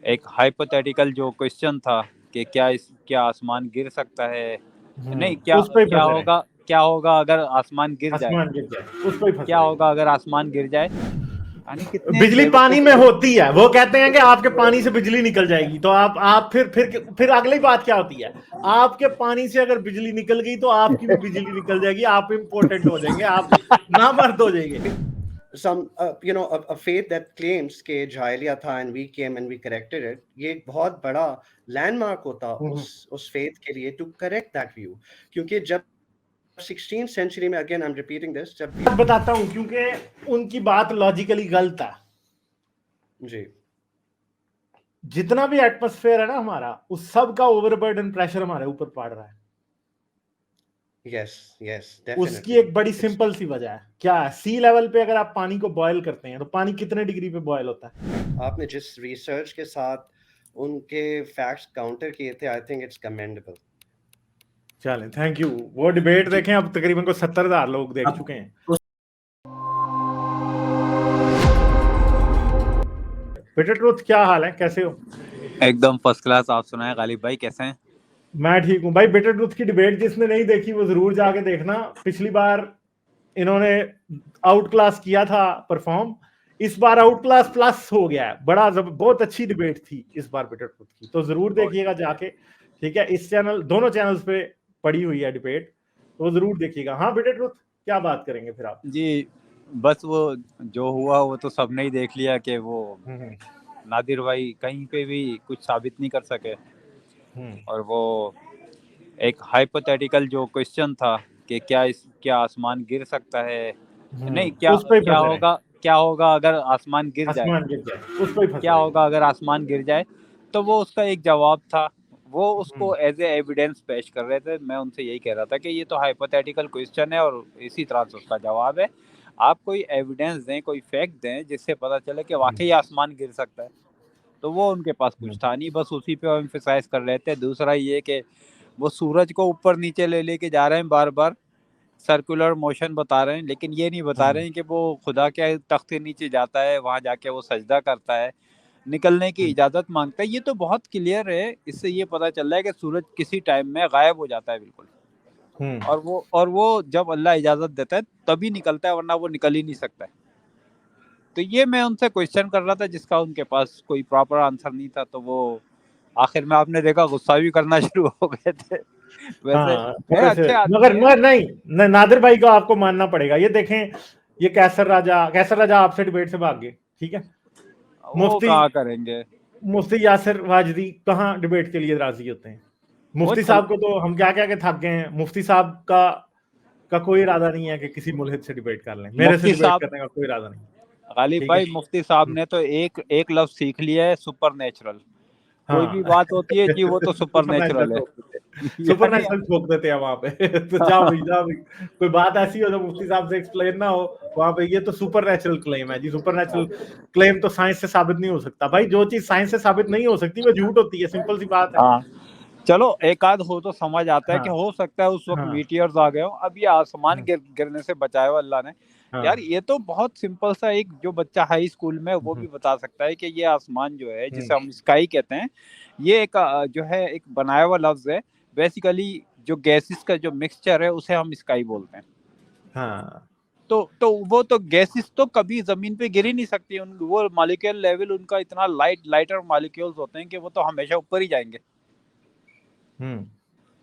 एक हाइपोथेटिकल जो क्वेश्चन था कि क्या आसमान गिर सकता है, नहीं उस पे ही क्या फंसे रहे। होगा अगर आसमान गिर जाए, आसमान गिर जाए उस पे ही फंसे क्या रहे। होगा अगर आसमान गिर जाए। यानी कितने बिजली पानी बेवकूफ में लोग। होती है, वो कहते हैं कि आपके पानी से बिजली निकल जाएगी, तो आप फिर अगली बात क्या होती है, आपके पानी से अगर बिजली निकल गई तो आपकी भी बिजली निकल जाएगी, आप इम्पोर्टेंट हो जाएंगे, आप नामर्द हो जाएंगे। some a faith that claims के जाहिलिया था and we came and we corrected it, ये एक बहुत बड़ा लैंडमार्क होता उस faith के लिए to correct that view, क्योंकि जब 16th century में, again I'm repeating this, जब भी बताता हूं क्योंकि उनकी बात लॉजिकली गलत है। जी जितना भी एटमॉस्फेयर है ना हमारा, उस सब का ओवरबर्डन प्रेशर हमारे ऊपर पड़ रहा है। yes उसकी definitely एक बड़ी सिंपल सी वजह है, क्या है, सी लेवल पे अगर आप पानी को बॉयल करते हैं तो पानी कितने डिग्री पे बॉयल होता है? आपने जिस रिसर्च के साथ उनके फैक्ट्स काउंटर किए थे, आई थिंक इट्स कमेंडेबल। चलें, थैंक यू। वो डिबेट देखें, अब तकरीबन को 70,000 लोग देख चुके हैं। बेटर ट्रुथ, क्या हाल है, कैसे हो? एकदम फर्स्ट क्लास। आप सुनाए गालिब भाई, कैसे हैं? मैं ठीक हूं भाई। बेटर ट्रुथ की डिबेट जिसने नहीं देखी वो जरूर जाके देखना। पिछली बार इन्होंने आउट क्लास किया था परफॉर्म, इस बार आउट क्लास प्लस हो गया है। बहुत अच्छी डिबेट थी इस बार बेटर ट्रुथ की, तो जरूर देखिएगा जाके। ठीक है, इस चैनल, दोनों चैनल्स पे पड़ी हुई है डिबेट, तो जरूर देखिएगा। हाँ बेटर ट्रुथ, क्या बात करेंगे फिर आप? जी बस वो जो हुआ वो तो सबने ही देख लिया कि वो नादिर भाई कहीं पे भी कुछ साबित नहीं कर सके, और वो एक हाइपोथेटिकल जो क्वेश्चन था कि क्या आसमान गिर सकता है, नहीं उस पे ही फंसे रहे। क्या होगा अगर आसमान गिर जाए, आसमान गिर जाए उस पे ही फंसे क्या रहे। होगा अगर आसमान गिर जाए। तो वो उसका एक जवाब था, वो उसको एज ए एविडेंस पेश कर रहे थे। मैं उनसे यही कह रहा था कि ये तो हाइपोथेटिकल क्वेश्चन है और इसी तरह से उसका जवाब है। आप कोई एविडेंस दें, कोई फैक्ट दें जिससे पता चले कि वाकई आसमान गिर सकता है। तो वो उनके पास कुछ था नहीं, बस उसी पे एम्फेसाइज कर रहे थे। दूसरा ये कि वो सूरज को ऊपर नीचे ले लेके जा रहे हैं, बार बार सर्कुलर मोशन बता रहे हैं, लेकिन ये नहीं बता रहे हैं कि वो खुदा के तख्त के नीचे जाता है, वहाँ जाके वो सजदा करता है, निकलने की इजाज़त मांगता है। ये तो बहुत क्लियर है, इससे ये पता चल रहा है कि सूरज किसी टाइम में गायब हो जाता है बिल्कुल, और वो जब अल्लाह इजाज़त देता है तभी निकलता है, वरना वो निकल ही नहीं सकता है। तो ये मैं उनसे क्वेश्चन कर रहा था जिसका उनके पास कोई प्रॉपर आंसर नहीं था। तो वो आखिर में आपने देखा गुस्सा भी करना शुरू हो गए थे। वैसे हाँ है, थोड़े से, अच्छे आदमी मगर है। मगर नहीं, नादिर भाई को आपको मानना पड़ेगा। ये देखें, ये कैसर राजा आपसे डिबेट से भाग गए। ठीक है, वो मुफ्ती कहाँ करेंगे, मुफ्ती यासिर वाजदी कहाँ डिबेट के लिए राजी होते हैं? वो मुफ्ती साहब को तो हम क्या क्या के थक गए हैं। मुफ्ती साहब का कोई इरादा नहीं है कि किसी मुल्हिद से डिबेट कर लें। मेरे से मुफ्ती डिबेट साहब, करने का कोई इरादा नहीं। गालिब ठीक है। भाई, मुफ्ती साहब ने तो एक लफ्ज सीख लिया है, सुपर नेचुरल। कोई भी हाँ बात होती है जी वो तो सुपर सुपर नेचुरल नेचुरल है। ठोक देते हैं, सुपर यानी नेचुरल ठोक देते हैं वहां पे। तो जाओ भाई, जाओ भाई। कोई बात ऐसी हो जो मुफ्ती साहब से एक्सप्लेन ना हो, वहां पे ये तो सुपर नेचुरल क्लेम है जी। सुपर नेचुरल क्लेम तो साइंस से साबित नहीं हो सकता भाई। जो चीज साइंस से साबित नहीं हो सकती वो झूठ होती है, सिंपल सी बात है। हाँ, चलो एक आध हो तो समझ आता है कि हाँ हो सकता है उस वक्त हाँ मीटियर्स आ गए हो, अब ये आसमान गिरने से बचाया हो अल्लाह ने। यार हाँ ये तो बहुत सिंपल सा, एक जो बच्चा हाई स्कूल में वो भी बता सकता है कि ये आसमान जो है जिसे हम स्काई कहते हैं, ये एक जो है एक बनाया हुआ लफ्ज है। बेसिकली जो गैसेस का जो मिक्सचर है उसे हम स्काई बोलते हैं। हाँ तो वो तो गैसेस तो कभी जमीन पे गिर ही नहीं सकती, उन वो मॉलिक्यूल लेवल उनका इतना लाइटर मॉलिक्यूल्स होते हैं कि वो तो हमेशा ऊपर ही जाएंगे।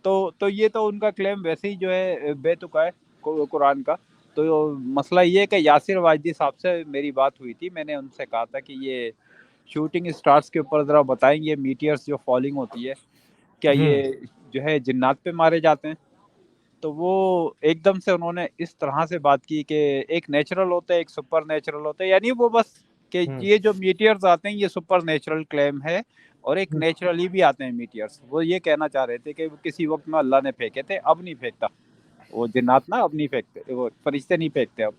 तो ये तो उनका क्लेम वैसे ही जो है बेतुका है कुरान का। तो मसला ये है कि यासिर वाजदी साहब से मेरी बात हुई थी, मैंने उनसे कहा था कि ये शूटिंग स्टार्स के ऊपर ज़रा बताएंगे, मीटियर्स जो फॉलिंग होती है क्या ये जो है जिन्नात पे मारे जाते हैं। तो वो एकदम से उन्होंने इस तरह से बात की कि एक नेचुरल होता है, एक सुपर नेचुरल होता है, यानी वो बस कि ये जो मीटियर्स आते हैं ये सुपर नेचुरल क्लेम है, और एक नेचुरली भी आते हैं मीटियर्स। वो ये कहना चाह रहे थे कि वो किसी वक्त में अल्लाह ने फेंके थे, अब नहीं फेंकता वो जिन्नात ना, अब नहीं फेंकते, वो फरिश्ते नहीं फेंकते अब।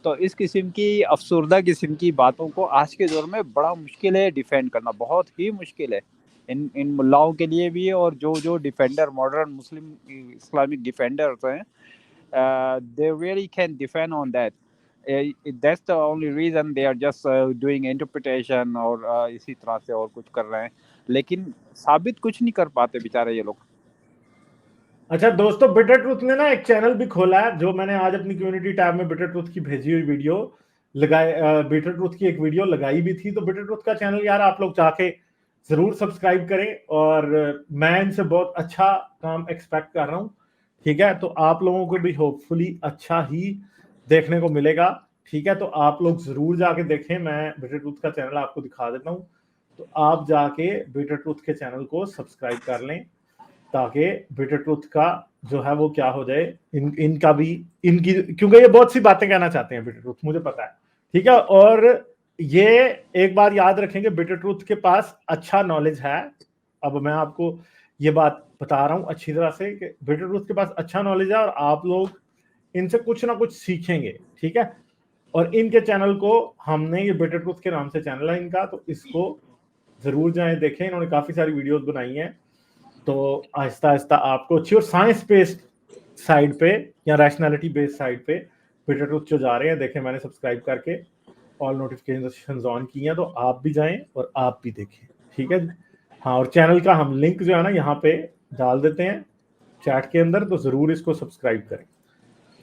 तो इस किस्म की अफसरदा किस्म की बातों को आज के दौर में बड़ा मुश्किल है डिफेंड करना, बहुत ही मुश्किल है इन इन मुल्लाओं के लिए भी, और जो defender modern Muslim Islamic defenders हैं, they really can defend on that। That's the only reason they are just doing interpretation और इसी तरह से और कुछ कर रहे हैं, लेकिन साबित कुछ नहीं कर पाते बेचारे ये लोग। अच्छा दोस्तों, बिटर ट्रूथ ने ना एक चैनल भी खोला है, जो मैंने आज अपनी कम्युनिटी टैब में बिटर ट्रूथ की भेजी हुई वीडियो लगाए, बिटर ट्रूथ की एक वीडियो लगाई भी थी। तो बिटर ट्रूथ का चैनल यार आप लोग जाके जरूर सब्सक्राइब करें, और मैं इनसे बहुत अच्छा काम एक्सपेक्ट कर रहा हूँ। ठीक है, तो आप लोगों को भी होपफुली अच्छा ही देखने को मिलेगा। ठीक है, तो आप लोग जरूर जाके देखें। मैं बिटर ट्रूथ का चैनल आपको दिखा देता हूँ, तो आप जाके बिटर ट्रूथ के चैनल को सब्सक्राइब कर लें, ताकि बिटर ट्रूथ का जो है वो क्या हो जाए, इनका भी, इनकी, क्योंकि ये बहुत सी बातें कहना चाहते हैं बिटर ट्रूथ, मुझे पता है। ठीक है, और ये एक बात याद रखेंगे, बिटर ट्रूथ के पास अच्छा नॉलेज है। अब मैं आपको ये बात बता रहा हूं अच्छी तरह से कि बिटर ट्रूथ के पास अच्छा नॉलेज है, और आप लोग इनसे कुछ ना कुछ सीखेंगे। ठीक है, और इनके चैनल को हमने, ये बिटर ट्रूथ के नाम से चैनल है इनका, तो इसको जरूर जाएं देखें। इन्होंने काफी सारी वीडियोस बनाई हैं, तो आहिस्ता आहिस्ता आपको अच्छी और साइंस बेस्ड साइड पे या रैशनैलिटी बेस्ड साइड पे बिटर ट्रूथ जो जा रहे हैं, देखें मैंने सब्सक्राइब करके ऑल नोटिफिकेशन ऑन की हैं, तो आप भी जाएं और आप भी देखें। ठीक है, हाँ, और चैनल का हम लिंक जो है ना यहाँ पे डाल देते हैं चैट के अंदर, तो जरूर इसको सब्सक्राइब करें।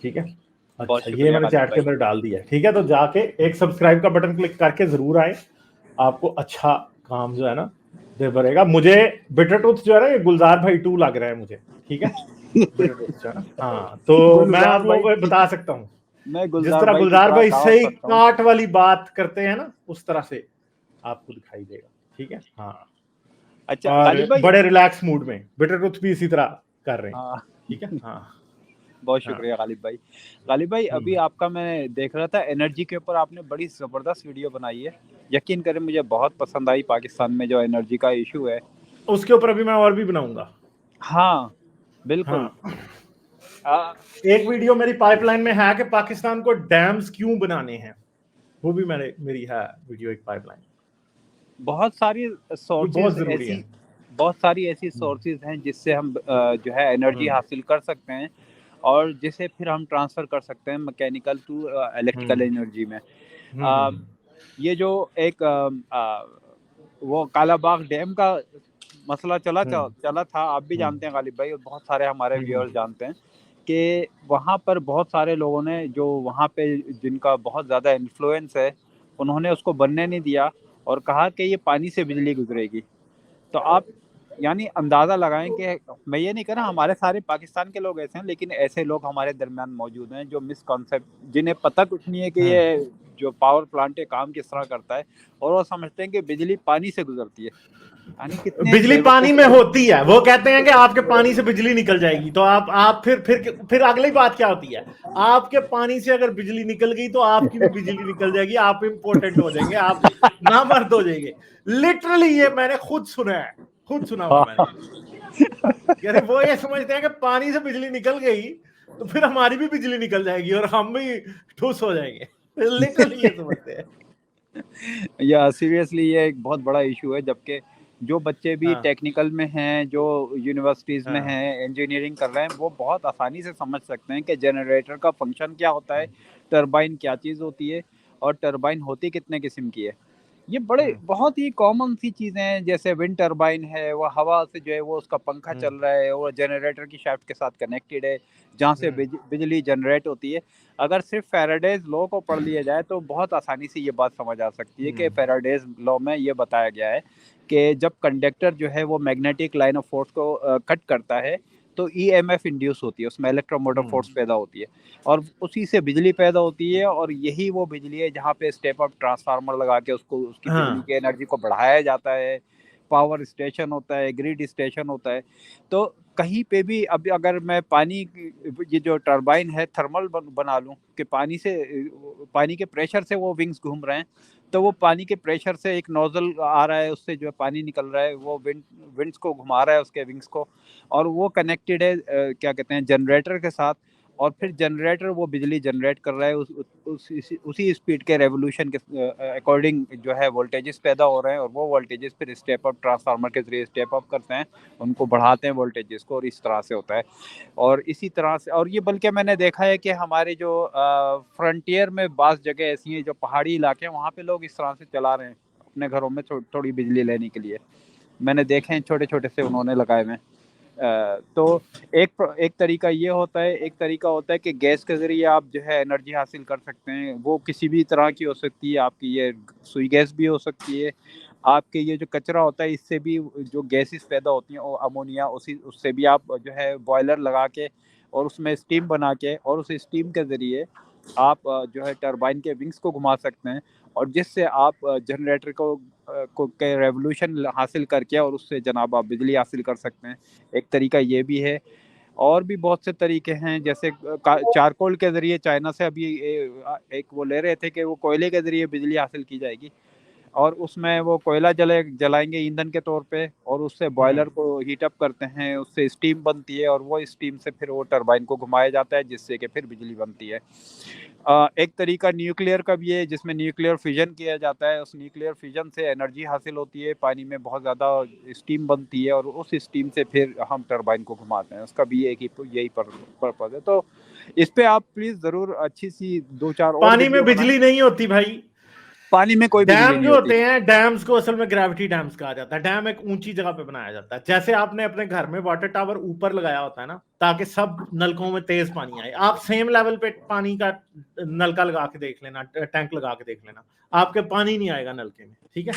ठीक है, अच्छा ये मैंने चैट के अंदर डाल दिया। ठीक है, तो जाके एक सब्सक्राइब का बटन क्लिक करके जरूर आए, आपको अच्छा काम जो है ना दे बढ़ेगा। मुझे बिटर ट्रूथ जो है ना, ये गुलजार भाई 2 लग रहा है मुझे। ठीक है, बिटर ट्रूथ जो है ना, हाँ, तो मैं आप लोगों को बता सकता हूँ, जिस तरह गुलजार भाई सही काट वाली बात करते हैं ना, उस तरह से आपको दिखाई देगा। ठीक है, हाँ, अच्छा और बड़े रिलैक्स मूड में बिटर ट्रूथ भी इसी तरह कर रहे हैं। ठीक है, हाँ, बहुत शुक्रिया गालिब भाई। गालिब भाई, अभी आपका मैं देख रहा था एनर्जी के ऊपर, आपने बड़ी जबरदस्त वीडियो बनाई है। यकीन करें मुझे बहुत पसंद आई। पाकिस्तान में जो एनर्जी का इशू है, उसके ऊपर अभी मैं और भी बनाऊंगा। हाँ बिल्कुल। एक वीडियो मेरी पाइपलाइन में है कि पाकिस्तान को डैम्स क्यों बनाने हैं, वो भी मेरी है वीडियो एक पाइपलाइन। बहुत सारी सोर्सेज ऐसी, बहुत सारी ऐसी सोर्सेज हैं जिससे हम जो है एनर्जी हासिल कर सकते हैं, और जिसे फिर हम ट्रांसफर कर सकते हैं मैकेनिकल टू इलेक्ट्रिकल एनर्जी में। ये जो एक वो कालाबाग डैम का मसला चला था, आप भी जानते हैं गालिब भाई, और बहुत सारे हमारे व्यूअर्स जानते हैं कि वहाँ पर बहुत सारे लोगों ने, जो वहाँ पे जिनका बहुत ज़्यादा इन्फ्लुएंस है, उन्होंने उसको बनने नहीं दिया और कहा कि ये पानी से बिजली गुजरेगी। तो आप यानी अंदाज़ा लगाएं कि मैं ये नहीं कह रहा हमारे सारे पाकिस्तान के लोग ऐसे हैं, लेकिन ऐसे लोग हमारे दरमियान मौजूद हैं जो मिसकॉन्सेप्ट, जिन्हें पता कुछ नहीं है कि ये जो पावर प्लांट है काम किस तरह करता है, और वो समझते हैं कि बिजली पानी से गुजरती है। यानी कितने बिजली पानी में होती है, वो कहते हैं कि आपके पानी से बिजली निकल जाएगी, तो आप फिर अगली बात क्या होती है, आपके पानी से अगर बिजली निकल गई तो आपकी भी बिजली निकल जाएगी, आप इम्पोर्टेंट हो जाएंगे, आप नामर्द हो जाएंगे। लिटरली ये मैंने खुद सुना है, खुद सुना हुआ मैंने। वो ये समझते हैं कि पानी से बिजली निकल गई तो फिर हमारी भी बिजली निकल जाएगी और हम भी ठूस हो जाएंगे। लिटरली ये समझते हैं। या सीरियसली ये एक बहुत बड़ा इशू है, जबकि जो बच्चे भी टेक्निकल में हैं, जो यूनिवर्सिटीज में हैं, इंजीनियरिंग कर रहे हैं, वो बहुत आसानी से समझ सकते हैं कि जनरेटर का फंक्शन क्या होता है, टरबाइन क्या चीज़ होती है, और टरबाइन होती कितने किस्म की है। ये बड़े बहुत ही कॉमन सी चीज़ें हैं। जैसे विंड टरबाइन है, वो हवा से जो है वो उसका पंखा चल रहा है, वो जनरेटर की शाफ्ट के साथ कनेक्टेड है, जहाँ से बिजली जनरेट होती है। अगर सिर्फ फैराडेज लॉ को पढ़ लिया जाए तो बहुत आसानी से ये बात समझ आ सकती है कि फैराडेज लॉ में ये बताया गया है कि जब कंडक्टर जो है वो मैग्नेटिक लाइन ऑफ फोर्स को कट करता है तो ईएमएफ इंड्यूस होती है, उसमें इलेक्ट्रोमोटिव फोर्स पैदा होती है, और उसी से बिजली पैदा होती है। और यही वो बिजली है जहाँ पे स्टेप अप ट्रांसफार्मर लगा के उसको, उसकी बिजली की एनर्जी को बढ़ाया जाता है। पावर स्टेशन होता है, ग्रिड स्टेशन होता है। तो कहीं पे भी अब अगर मैं पानी ये जो टरबाइन है थर्मल बना लूँ कि पानी से, पानी के प्रेशर से वो विंग्स घूम रहे हैं, तो वो पानी के प्रेशर से एक नोजल आ रहा है, उससे जो है पानी निकल रहा है, वो विंड्स को घुमा रहा है उसके विंग्स को, और वो कनेक्टेड है क्या कहते हैं जनरेटर के साथ, और फिर जनरेटर वो बिजली जनरेट कर रहा है, उसी स्पीड के रेवोल्यूशन के अकॉर्डिंग जो है वोल्टेजेस पैदा हो रहे हैं, और वो वोल्टेजेस फिर स्टेप अप ट्रांसफार्मर के जरिए स्टेप अप करते हैं, उनको बढ़ाते हैं वोल्टेजेस को, और इस तरह से होता है। और इसी तरह से, और ये बल्कि मैंने देखा है कि हमारे जो फ्रंटियर में बास जगह ऐसी हैं जो पहाड़ी इलाके हैं, वहाँ पे लोग इस तरह से चला रहे हैं अपने घरों में थोड़ी बिजली लेने के लिए। मैंने देखे हैं छोटे छोटे से उन्होंने लगाए हुए। तो एक तरीका ये होता है, एक तरीका होता है कि गैस के जरिए आप जो है एनर्जी हासिल कर सकते हैं। वो किसी भी तरह की हो सकती है, आपकी ये सुई गैस भी हो सकती है, आपके ये जो कचरा होता है इससे भी जो गैसेस पैदा होती हैं, वो अमोनिया, उससे भी आप जो है बॉयलर लगा के और उसमें स्टीम बना के, और उस स्टीम के ज़रिए आप जो है टरबाइन के विंग्स को घुमा सकते हैं, और जिससे आप जनरेटर को के रेवोल्यूशन हासिल करके और उससे जनाब आप बिजली हासिल कर सकते हैं। एक तरीका ये भी है, और भी बहुत से तरीके हैं, जैसे चारकोल के ज़रिए चाइना से अभी एक वो ले रहे थे कि वो कोयले के ज़रिए बिजली हासिल की जाएगी, और उसमें वो कोयला जलाएंगे ईंधन के तौर पे, और उससे बॉयलर को हीट अप करते हैं, उससे स्टीम बनती है, और वो स्टीम से फिर वो टरबाइन को घुमाया जाता है, जिससे कि फिर बिजली बनती है। एक तरीका न्यूक्लियर का भी है, जिसमें न्यूक्लियर फिजन किया जाता है। उस न्यूक्लियर फिजन से एनर्जी हासिल होती है, पानी में बहुत ज़्यादा स्टीम बनती है, और उस स्टीम से फिर हम टरबाइन को घुमाते हैं। उसका भी एक ही यही पर्पज़ है। तो इस पे आप प्लीज़ ज़रूर अच्छी सी 2-4 और पानी में वीडियो बनाएं। बिजली नहीं होती भाई, पानी में कोई बिजली डैम नहीं जो होती। होते हैं, डैम्स को असल में ग्रेविटी डैम्स कहा जाता है। डैम एक ऊंची जगह पे बनाया जाता है, जैसे आपने अपने घर में वाटर टावर ऊपर लगाया होता है ना, ताकि सब नलकों में तेज पानी आए। आप सेम लेवल पे पानी का नलका लगा के देख लेना, टैंक लगा के देख लेना, आपके पानी नहीं आएगा नलके में, ठीक है,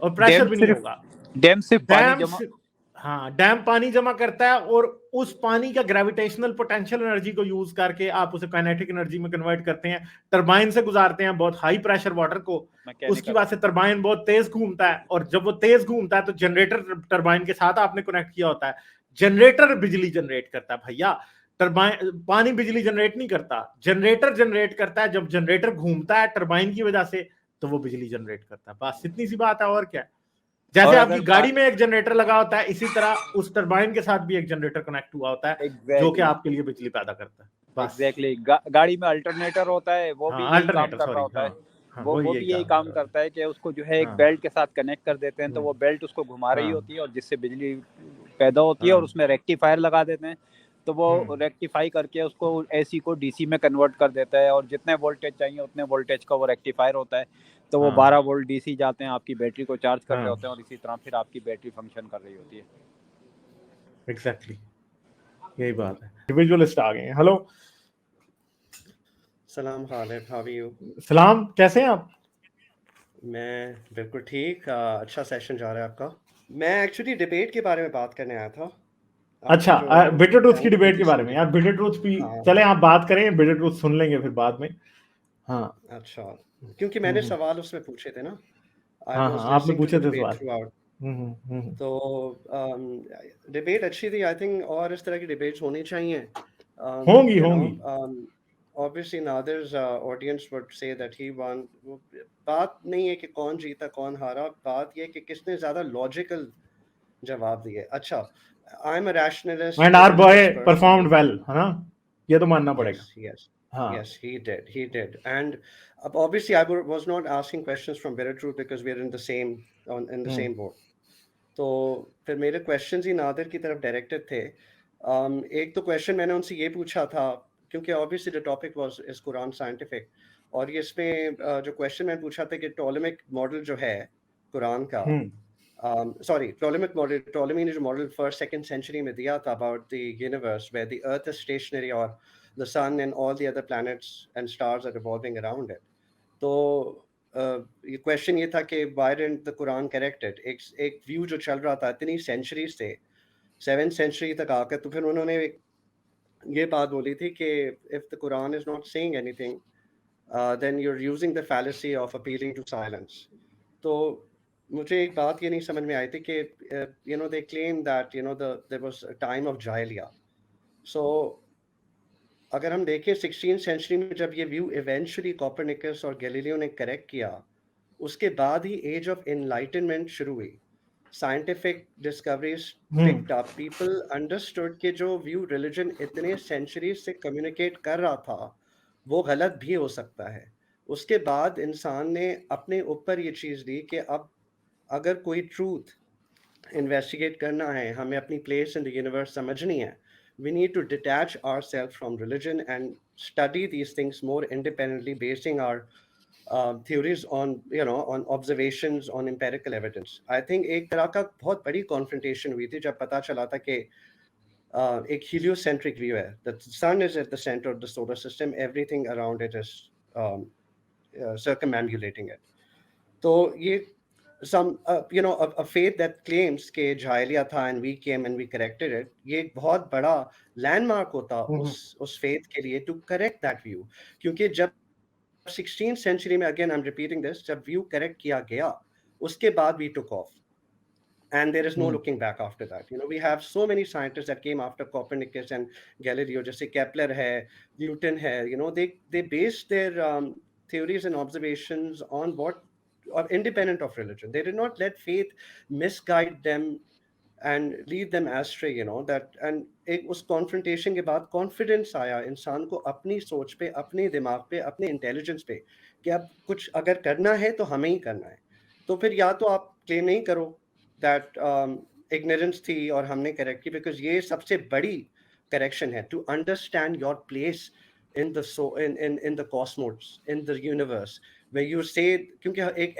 और प्रेशर भी नहीं होगा। डैम सिर्फ पानी डैम जमा हाँ, डैम पानी जमा करता है, और उस पानी का ग्रेविटेशनल पोटेंशियल एनर्जी को यूज करके आप उसे काइनेटिक एनर्जी में कन्वर्ट करते हैं, टरबाइन से गुजारते हैं बहुत हाई प्रेशर वाटर को। उसकी वजह से टरबाइन बहुत तेज घूमता है, और जब वो तेज घूमता है तो जनरेटर टरबाइन के साथ आपने कनेक्ट किया होता है, जनरेटर बिजली जनरेट करता है भैया। टरबाइन पानी बिजली जनरेट नहीं करता, जनरेटर जनरेट करता है। जब जनरेटर घूमता है टरबाइन की वजह से, तो वो बिजली जनरेट करता है। बस इतनी सी बात है, और क्या। जैसे आपकी गाड़ी में एक जनरेटर लगा होता है, इसी तरह उस टरबाइन के साथ भी एक जनरेटर कनेक्ट हुआ होता है, जो कि आपके लिए बिजली पैदा करता है। एग्जैक्टली गाड़ी में अल्टरनेटर होता है, वो भी यही काम कर रहा होता है। वो भी यही काम करता है कि उसको जो है एक बेल्ट के साथ कनेक्ट कर देते हैं, तो वो बेल्ट उसको घुमा रही होती है, और जिससे बिजली पैदा होती है, और उसमें रेक्टिफायर लगा देते हैं, तो वो रेक्टिफाई करके उसको एसी को डीसी में कन्वर्ट कर देता है, और जितने वोल्टेज चाहिए उतने वोल्टेज का वो रेक्टिफायर होता है, तो वो 12 वोल्ट डीसी जाते हैं, आपकी बैटरी को चार्ज कर रहे होते हैं, और इसी तरह फिर आपकी बैटरी फंक्शन कर रही होती है। एग्जैक्टली यही बात है। इंडिविजुअलिस्ट आ गए हैं। हेलो सलाम खालिद, हाउ आर यू? सलाम, कैसे हैं आप? मैं बिल्कुल ठीक। अच्छा सेशन जा रहा है आपका। मैं एक्चुअली डिबेट के बारे में बात करने आया था। अच्छा, बिटर ट्रूथ की डिबेट के बारे में। यार बिटर ट्रूथ भी चले आप बात करें, बिटर ट्रूथ सुन लेंगे फिर बाद में। हाँ अच्छा, क्योंकि मैंने सवाल उसमें पूछे थे ना। हाँ, आपने पूछे थे सवाल। तो डिबेट अच्छी थी आई थिंक, और इस तरह की डिबेट्स होनी चाहिए। होंगी। Obviously Nadir's audience would say that he won. बात नहीं है कि कौन जीता कौन हारा, बात ये कि किसने ज्यादा लॉजिकल जवाब दिए। अच्छा, I'm a rationalist and our boy performed well, है ना, ये तो मानना पड़ेगा। Yes, he did. And obviously I was not asking questions from Bitter Truth because we're in the same boat. तो फिर मेरे क्वेश्चंस ही नादिर की तरफ डायरेक्टेड थे। एक तो क्वेश्चन मैंने उनसे ये पूछा था, क्योंकि obviously the topic was is Quran scientific, और ये इसमें जो क्वेश्चन मैंने पूछा था कि टॉलेमिक मॉडल जो है कुरान का, सॉरी टॉलेमी ने जो मॉडल फर्स्ट सेकंड सेंचुरी में दिया था about the universe where the earth is stationary और the sun and all the other planets and stars are revolving around it. तो ये क्वेश्चन ये था कि why didn't the Quran correct it. एक व्यू जो चल रहा था इतनी सेंचुरीज से 7th सेंचुरी तक आकर, तो फिर उन्होंने ये बात बोली थी कि if the Quran is not saying anything then you are using the fallacy of appealing to silence. तो मुझे एक बात ये नहीं समझ में आई थी कि you know they claim that you know there was a time of जाहिलिया। सो अगर हम देखें 16th सेंचुरी में जब ये व्यू इवेंचुअली कोपरनिकस और गैलीलियो ने करेक्ट किया, उसके बाद ही एज ऑफ एनलाइटनमेंट शुरू हुई। scientific discoveries picked up, people understood कि जो view religion इतने centuries से communicate कर रहा था वो गलत भी हो सकता है। उसके बाद इंसान ने अपने ऊपर ये चीज़ ली कि अब अगर कोई truth investigate करना है, हमें अपनी place in the universe समझनी है, we need to detach ourselves from religion and study these things more independently, basing our theories on on observations, on empirical evidence. I think एक तरह का बहुत बड़ी confrontation हुई थी जब पता चला था कि एक heliocentric view है, that the sun is at the center of the solar system, everything around it is circumambulating it. तो ये a faith that claims कि जाहिलिया था and we came and we corrected it, ये एक बहुत बड़ा landmark होता उस faith के लिए to correct that view, क्योंकि जब 16th century में, again I'm repeating this, जब view correct किया गया उसके बाद we took off and there is no looking back after that. We have so many scientists that came after Copernicus and Galileo, जैसे Kepler है, Newton है, they based their theories and observations on what are independent of religion. They did not let faith misguide them and lead them astray, that, and एक उस confrontation के बाद confidence आया इंसान को अपनी सोच पे, अपने दिमाग पे, अपने intelligence पे कि अब कुछ अगर करना है तो हमें ही करना है। तो फिर या तो आप claim नहीं करो that ignorance थी और हमने correct की, because ये सबसे बड़ी correction है, to understand your place in the in the cosmos, in the universe, where you say, क्योंकि एक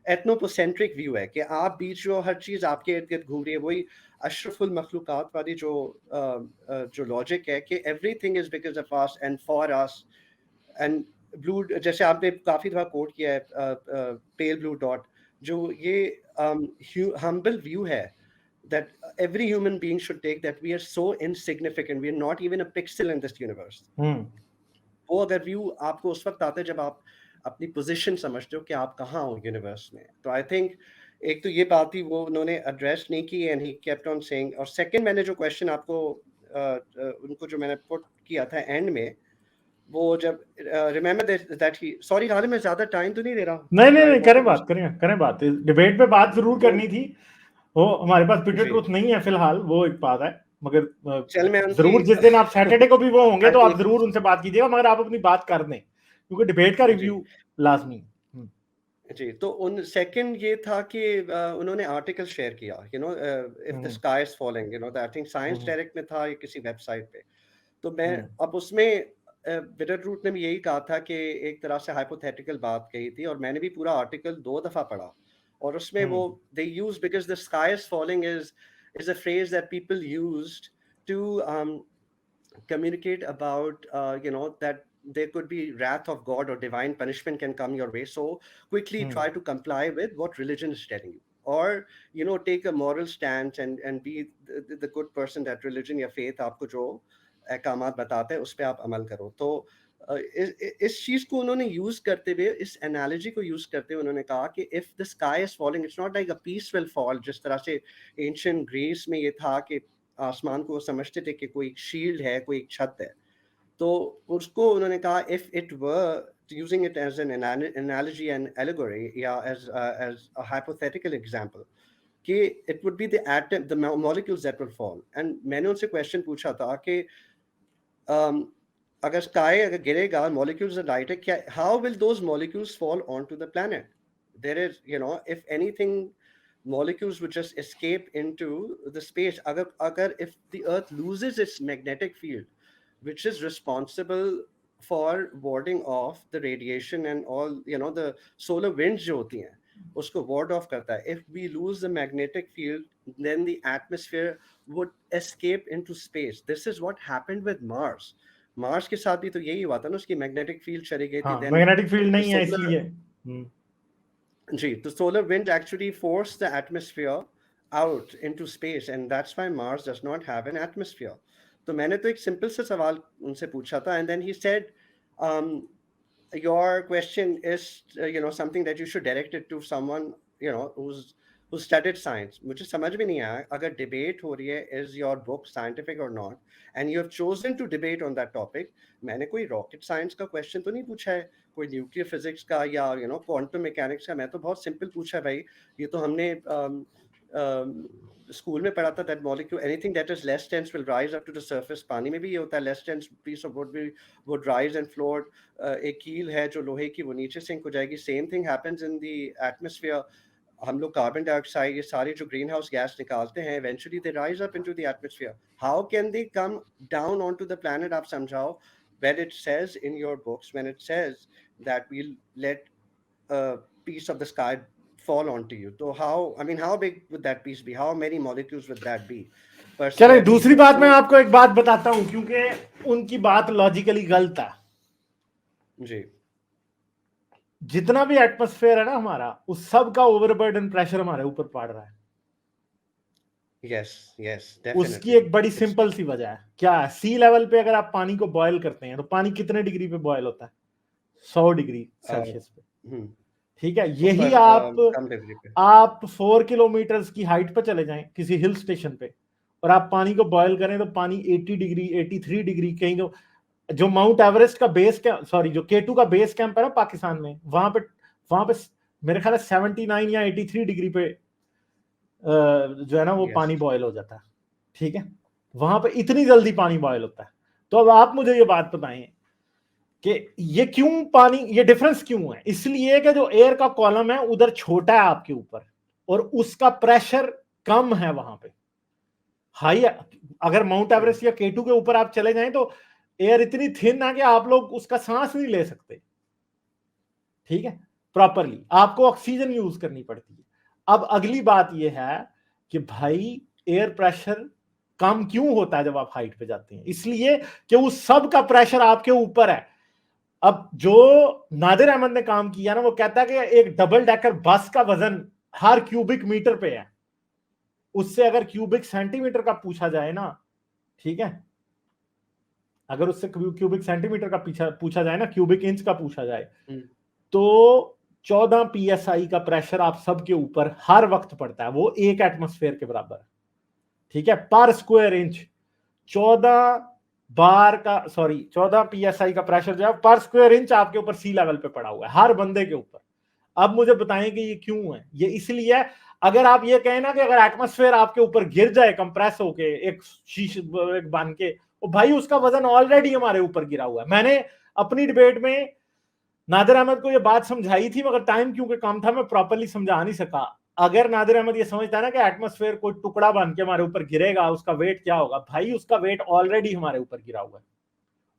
एथनोपोसेंट्रिक व्यू है कि आप बीच जो हर चीज आपके इर्द गिर्द घूम रही है, वही अशरफुल मखलूकात वाली जो लॉजिक है कि everything is because of us and for us and blue, जैसे आपने काफी दफा कोट किया है पेल ब्लू डॉट, जो ये हम्बल व्यू है that every human being should take, that we are so insignificant, we are not even a pixel in this universe. वो अगर व्यू आपको उस वक्त आता है जब आप अपनी पोजीशन समझते हो कि आप कहाँ हो यूनिवर्स में। तो आई थिंक एक तो ये बात थी, वो उन्होंने एड्रेस नहीं की and he kept on saying. और सेकंड, मैंने जो क्वेश्चन आपको उनको जो मैंने पुट किया था एंड में, वो जब remember that he, sorry Ghalib मैं ज्यादा टाइम तो नहीं ले रहा। नहीं करें बात डिबेट पे बात जरूर करनी थी। वो हमारे पास बिटर ट्रूथ नहीं है फिलहाल, वो एक बात है, मगर जरूर जिस दिन आप सैटरडे को भी वो होंगे तो आप जरूर उनसे बात कीजिएगा, मगर आप अपनी बात कर दें क्योंकि डिबेट का रिव्यू लाजमी जी। तो उन सेकंड ये था कि उन्होंने आर्टिकल शेयर किया, if the sky is falling, I think science direct में था या किसी वेबसाइट पे। तो मैं अब उसमें बिटर ट्रूथ ने भी यही कहा था कि एक तरह से हाइपोथेटिकल बात कही थी, और मैंने भी पूरा आर्टिकल 2 दफा पढ़ा, और उसमें वो they use, because the sky is falling is a phrase that people used to communicate about that there could be wrath of God or divine punishment can come your way, so quickly try to comply with what religion is telling you, or take a moral stance and be the good person that religion या faith आपको जो अहकामात बताते हैं उस पे आप अमल करो। तो इस चीज को उन्होंने यूज करते हुए, इस एनालॉजी को यूज करते हुए उन्होंने कहा कि if the sky is falling, it's not like a peaceful fall, जिस तरह से एंशिएंट ग्रीस में ये था कि आसमान को समझते थे कि कोई शील्ड है, कोई छत है। तो उसको उन्होंने कहा if it were using it as an analogy and allegory या एज अ हाइपोथेटिकल एग्जांपल, कि it would be the atom, the molecules that will fall. And मैंने उनसे क्वेश्चन पूछा था कि अगर स्काई अगर गिरेगा, मॉलिक्यूल्स आर लाइट है, क्या how will those molecules fall onto the planet? There is if anything molecules would just escape into the space. Agar if the earth loses its magnetic field, which is responsible for warding off the radiation and all, the solar winds jo hoti hain, usko ward off karta hai. If we lose the magnetic field, then the atmosphere would escape into space. This is what happened with Mars. Mars ke sath bhi to yahi hua tha na, uski magnetic field chali gayi thi, then magnetic field nahi hai isliye जी, the solar wind actually forced the atmosphere out into space, and that's why Mars does not have an atmosphere. तो मैंने तो एक simple सा सवाल उनसे पूछा था, and then he said, your question is something that you should direct it to someone who's who studied science. मुझे समझ में नहीं आया, अगर debate हो रही है, is your book scientific or not, and you have chosen to debate on that topic, मैंने कोई rocket science का question तो नहीं पूछा है, कोई nuclear physics का या quantum mechanics का, मैं तो बहुत simple पूछा है भाई, ये तो हमने स्कूल में पढ़ा था, that molecule, anything that is less dense will rise up to the surface. पानी में भी ये होता है, less dense piece of would rise and float. एक कील है जो लोहे की, वो नीचे सिंक हो जाएगी. Same thing happens in the atmosphere. हम लोग कार्बन डाइऑक्साइड, ये सारी जो ग्रीन हाउस गैस निकालते हैं, eventually they rise up into the atmosphere. How can they come down onto the planet? आप समझाओ. When it says in your books, when it says that we'll let a piece of the sky fall onto you, so how big would that piece be? How many molecules would that be? चलो दूसरी बात मैं आपको एक बात बताता हूं, क्योंकि उनकी बात लॉजिकली गलत है जी. जितना भी एटमॉस्फेयर है ना हमारा, उस सब का ओवरबर्डन प्रेशर हमारे ऊपर पड़ रहा है. Yes, definitely. उसकी एक बड़ी सिंपल सी वजह है. क्या है? सी लेवल पे अगर आप पानी को बॉयल करते हैं तो पानी कितने डिग्री पे बॉयल होता है? 100 डिग्री सेल्सियस पे. ठीक है, यही आप 4 किलोमीटर की हाइट पे चले जाएं किसी हिल स्टेशन पे और आप पानी को बॉयल करें तो पानी 80 डिग्री 83 डिग्री, कहीं जो माउंट एवरेस्ट का बेस कैंप, सॉरी जो K2 का बेस कैंप है ना पाकिस्तान में, वहां पे मेरे ख्याल है 79 या 83 डिग्री पे जो है ना वो पानी बॉयल हो जाता है. ठीक है, वहां पे इतनी जल्दी पानी बॉयल होता है. तो अब आप मुझे ये बात बताएं कि ये क्यों पानी, ये डिफरेंस क्यों है? इसलिए कि जो एयर का कॉलम है उधर छोटा है आपके ऊपर और उसका प्रेशर कम है वहां पे. हाई, अगर माउंट एवरेस्ट या K2 के ऊपर आप चले जाएं तो एयर इतनी थिन है कि आप लोग उसका सांस नहीं ले सकते. ठीक है, प्रॉपरली आपको ऑक्सीजन यूज करनी पड़ती है. अब अगली बात यह है कि भाई एयर प्रेशर कम क्यों होता है जब आप हाइट पे जाते हैं? इसलिए कि उस सब का प्रेशर आपके ऊपर है. अब जो नादिर अहमद ने काम किया ना, वो कहता है कि एक डबल डेकर बस का वजन हर क्यूबिक मीटर पे है. उससे अगर क्यूबिक सेंटीमीटर का पूछा जाए ना, ठीक है, अगर उससे क्यूबिक सेंटीमीटर का पूछा जाए ना, क्यूबिक इंच का पूछा जाए, तो 14 PSI का प्रेशर आप सबके ऊपर हर वक्त पड़ता है. वो 1 एटमॉस्फेयर के बराबर है. ठीक है, पर स्क्वायर इंच 14 PSI का प्रेशर जो है पर स्क्वायर इंच आपके ऊपर सी लेवल पे पड़ा हुआ है हर बंदे के ऊपर. अब मुझे बताएं कि ये क्यों है? ये इसलिए, अगर आप ये कहें ना कि अगर एटमॉस्फेयर आपके ऊपर गिर जाए कंप्रेस होके एक बन के, तो भाई उसका वजन ऑलरेडी हमारे ऊपर गिरा हुआ है. मैंने अपनी डिबेट में नादिर अहमद को ये बात समझाई थी, मगर टाइम क्योंकि कम था मैं प्रॉपर्ली समझा नहीं सका. अगर नादिर अहमद ये समझता है ना कि एटमॉस्फेयर कोई टुकड़ा बन के हमारे ऊपर गिरेगा, उसका वेट क्या होगा? भाई उसका वेट ऑलरेडी हमारे ऊपर गिरा हुआ है.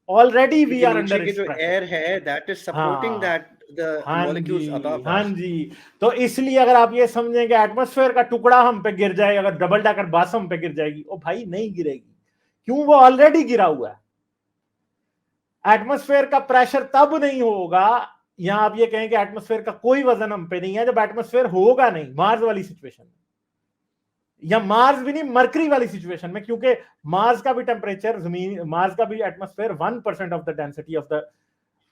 ऑलरेडी वी आर अंडर जो एयर है that is supporting that the molecules above. हाँ जी, तो इसलिए अगर आप ये समझें कि एटमॉस्फेयर का टुकड़ा हम पे गिर जाए, अगर डबल डेकर बस हम पे गिर जाएगी, ओ भाई नहीं गिरेगी. क्यों? वो ऑलरेडी गिरा हुआ है. एटमॉस्फेयर का प्रेशर तब नहीं होगा, या आप ये कहें कि एटमॉस्फेयर का कोई वजन हम पे नहीं है, जब एटमॉस्फेयर होगा नहीं मार्स वाली सिचुएशन में, या मार्स भी नहीं मरकरी वाली सिचुएशन में, क्योंकि मार्स का भी टेम्परेचर, जमीन मार्स का भी atmosphere 1% of the density of the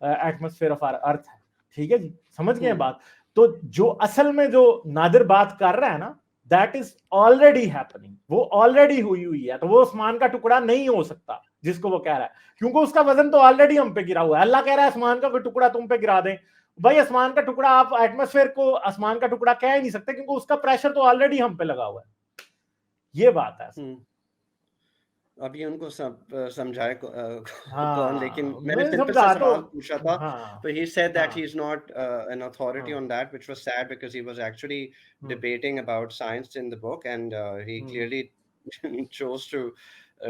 atmosphere of our earth है. ठीक है जी, समझ गए बात? तो जो असल में जो नादिर बात कर रहा है ना, दैट इज ऑलरेडी हैपनिंग. वो ऑलरेडी हुई है. तो वो आसमान का टुकड़ा नहीं हो सकता जिसको वो कह रहा है, क्योंकि उसका वजन तो ऑलरेडी हम पे गिरा हुआ है. अल्लाह कह रहा है आसमान का कोई टुकड़ा तुम पे गिरा दें. भाई आसमान का टुकड़ा, आप एटमॉस्फेयर को आसमान का टुकड़ा कह ही नहीं सकते, क्योंकि उसका प्रेशर तो ऑलरेडी हम पे लगा हुआ है. ये बात है. अभी उनको समझाए हाँ, कौन, लेकिन मैंने सिंपल सा सवाल पूछा था. हाँ, तो he said that he's not an authority on that, which was sad because he was actually debating about science in the book, and he clearly chose to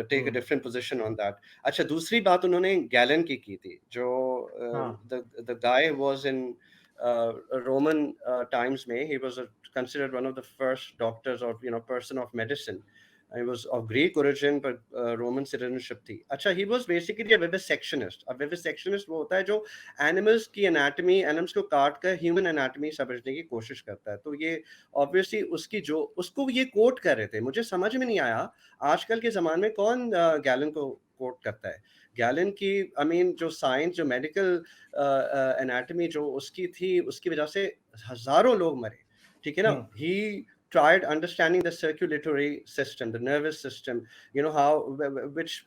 take a different position on that. अच्छा, दूसरी बात उन्होंने gallon की थी, जो the guy was in Roman times में, he was considered one of the first doctors or person of medicine. He was of Greek origin but Roman citizenship थी. अच्छा, he was basically a vivisectionist. A vivisectionist वो होता है जो animals की anatomy, animals को काट कर human anatomy समझने की कोशिश करता है. तो ये obviously उसको ये कोट कर रहे थे. मुझे समझ में नहीं आया आजकल के ज़माने में कौन गैलन को कोट करता है. गैलन की जो साइंस, जो मेडिकल एनाटमी जो उसकी थी, उसकी वजह से हजारों लोग मरे. ठीक है ना? He tried understanding the circulatory system, the nervous system, you know, how which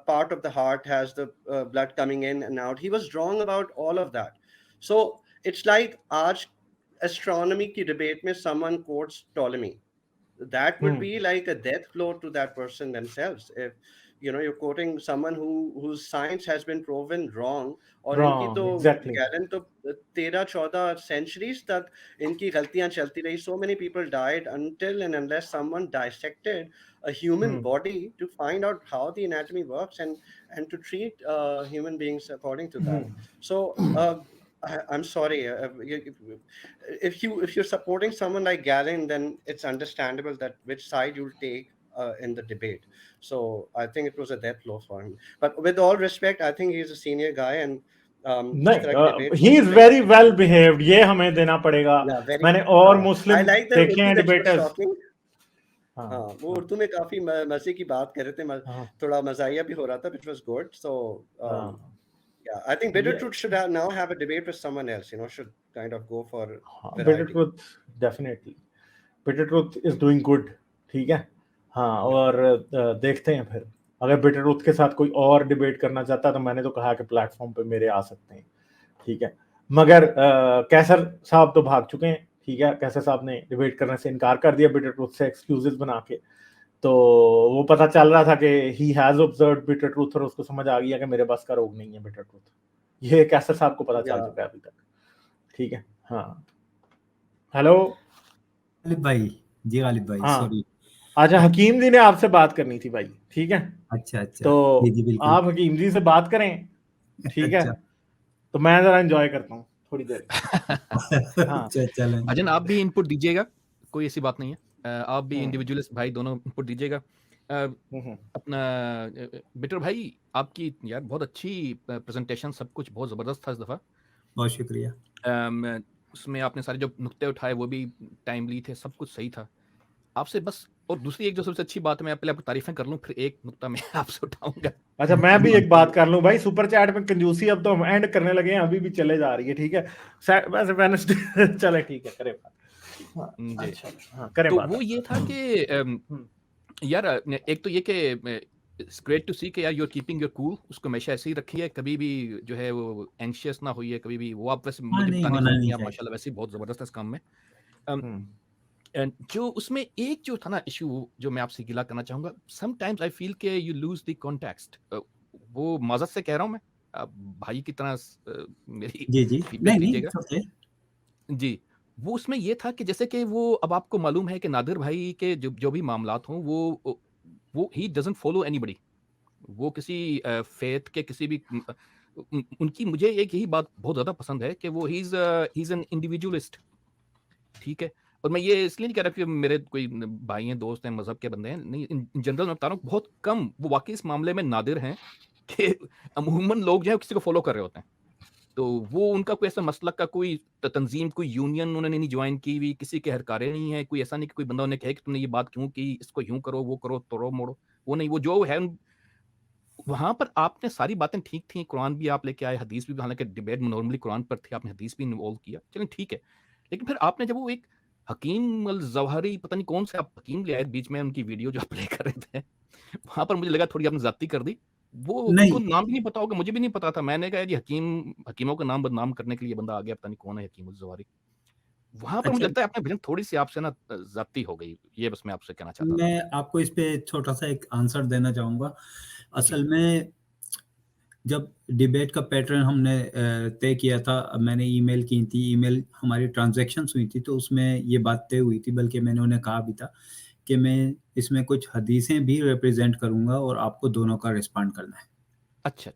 part of the heart has the blood coming in and out. He was wrong about all of that. So it's like aaj astronomy ki debate mein someone quotes Ptolemy. That would be like a death blow to that person themselves. If you know, you're quoting someone whose science has been proven wrong, और इनकी तो gallon तो 13-14 centuries तक इनकी गलतियां चलती रही. So many people died until and unless someone dissected a human body to find out how the anatomy works and to treat human beings according to that. So I'm sorry, if you're supporting someone like Galen, then it's understandable that which side you'll take in the debate. So I think it was a death blow for him. But with all respect, I think he's a senior guy and he is very well behaved. ये हमें देना पड़ेगा. मैंने और मुस्लिम देखे हैं debaters. हाँ, वो उर्दू में काफी मजे की बात कर रहे थे, थोड़ा मजाया भी हो रहा था, which was good. So yeah, I think Bitter Truth should now have a debate with someone else. You know, should kind of go for Bitter Truth. Definitely, Bitter Truth is doing good. ठीक है, हाँ, और देखते हैं फिर अगर bitter truth के साथ कोई और डिबेट करना चाहता तो मैंने तो कहा कि प्लेटफॉर्म पे मेरे आ सकते हैं. ठीक है, मगर कैसर साहब तो भाग चुके हैं. ठीक है, कैसर साहब ने डिबेट करने से इनकार कर दिया बिटर ट्रूथ से एक्सक्यूजेस बना के. तो वो पता चल रहा था कि he has observed bitter truth और उसको समझ आ गया कि मेरे बस का रोग नहीं है बिटर ट्रूथ. ये कैसर साहब को पता चल चुका है अभी तक. ठीक है, हाँ. हेलो गालिब भाई. जी गालिब भाई, सॉरी. अच्छा, हकीम जी ने आपसे बात करनी थी भाई. ठीक है, अच्छा. तो आप हकीम जी से बात करें. ठीक है, तो मैं जरा एंजॉय करता हूँ थोड़ी देर. अजन, आप भी इनपुट दीजिएगा, कोई ऐसी बात नहीं है. आप भी इंडिविजुअलिस्ट भाई दोनों इनपुट दीजिएगा. अपना बिटर भाई, आपकी यार बहुत अच्छी प्रेजेंटेशन, सब कुछ बहुत जबरदस्त था इस दफा. बहुत शुक्रिया. उसमें आपने सारे जो नुक्ते उठाए वो भी टाइमली थे, सब कुछ सही था. आपसे बस, और दूसरी एक जो सबसे अच्छी बात है, मैं पहले आपको तारीफें कर लूं, फिर एक नुक्ता मैं आपसे उठाऊंगा. अच्छा, मैं भी एक बात कर लूं भाई. सुपर चैट में कंजूसी अब तो हम एंड करने लगे हैं, अभी भी चले जा रही है. ठीक है, वैसे वेडनेसडे चले. ठीक है, करें बात. अच्छा, करें तो बात. वो ये था कि यार एक तो ये कि इट्स ग्रेट टू सी कि यार you are keeping your cool. उसको हमेशा ऐसे ही रखिए, कभी भी जो है वो एंशियस ना होइए कभी भी. वो आप वैसे मुझे बताने नहीं, आप माशाल्लाह वैसे बहुत जबरदस्त है इस काम में. जो उसमें एक जो था ना इशू, जो मैं आपसे गिला करना चाहूंगा, समटाइम्स आई फील के यू लूज द कॉन्टेक्स्ट. वो माजरत से कह रहा हूं मैं, भाई की तरह मेरी जी. जी, वो उसमें ये था कि जैसे कि वो, अब आपको मालूम है कि नादिर भाई के जो भी मामलात हों, वो ही डजंट फॉलो एनीबडी. वो किसी फेथ के किसी भी, उनकी मुझे एक यही बात बहुत ज्यादा पसंद है कि वो ही इज एन इंडिविजुअलिस्ट. ठीक है, और मैं ये इसलिए नहीं कह रहा कि मेरे कोई भाई हैं, दोस्त हैं, मजहब के बंदे हैं, नहीं. इन जनरल मैं बता रहा हूँ, बहुत कम, वो वाकई इस मामले में नादिर हैं कि अमूमन लोग जो है किसी को फॉलो कर रहे होते हैं. तो वो उनका कोई ऐसा मसलक का कोई तंजीम, कोई यूनियन उन्होंने नहीं ज्वाइन की हुई, किसी के हरकारे नहीं है. कोई ऐसा नहीं कि कोई बंदा उन्हें कहे कि तुमने ये बात क्यों की, इसको यूं करो, वो करो, तोड़ो मोड़ो. वो नहीं, वो जो है वहां पर आपने सारी बातें ठीक थी. कुरान भी आप लेके आए, हदीस भी, हालांकि डिबेट नॉर्मली कुरान पर थी, आपने हदीस भी इन्वॉल्व किया, चलें ठीक है. लेकिन फिर आपने जब वो एक हकीम अल जवाहरी, पता नहीं कौन से आप हकीम ले आए बीच में, उनकी वीडियो जो आप प्ले कर रहे थे, वहां पर मुझे लगा थोड़ी आपने ज्यादती कर दी. वो उनको नाम भी नहीं पता होगा, मुझे भी नहीं पता था. मैंने कहा जी हकीमों का नाम बदनाम करने के लिए बंदा आ गया, पता नहीं कौन है हकीम अल जवाहरी. वहां पर मुझे लगता है आपने बिल्कुल थोड़ी सी आपसे ना ज्यादती हो गई. ये बस मैं आपसे कहना चाहता हूं. मैं आपको इस पे छोटा सा एक आंसर देना चाहूंगा. असल में जब डिबेट का पैटर्न हमने तय किया था, मैंने ईमेल की थी, ईमेल हमारी ट्रांजैक्शंस हुई थी, तो उसमें ये बात तय हुई थी. बल्कि मैंने उन्हें कहा भी था कि मैं इसमें कुछ हदीसें भी रिप्रेजेंट करूंगा और आपको दोनों का रिस्पॉन्ड करना है. अच्छा,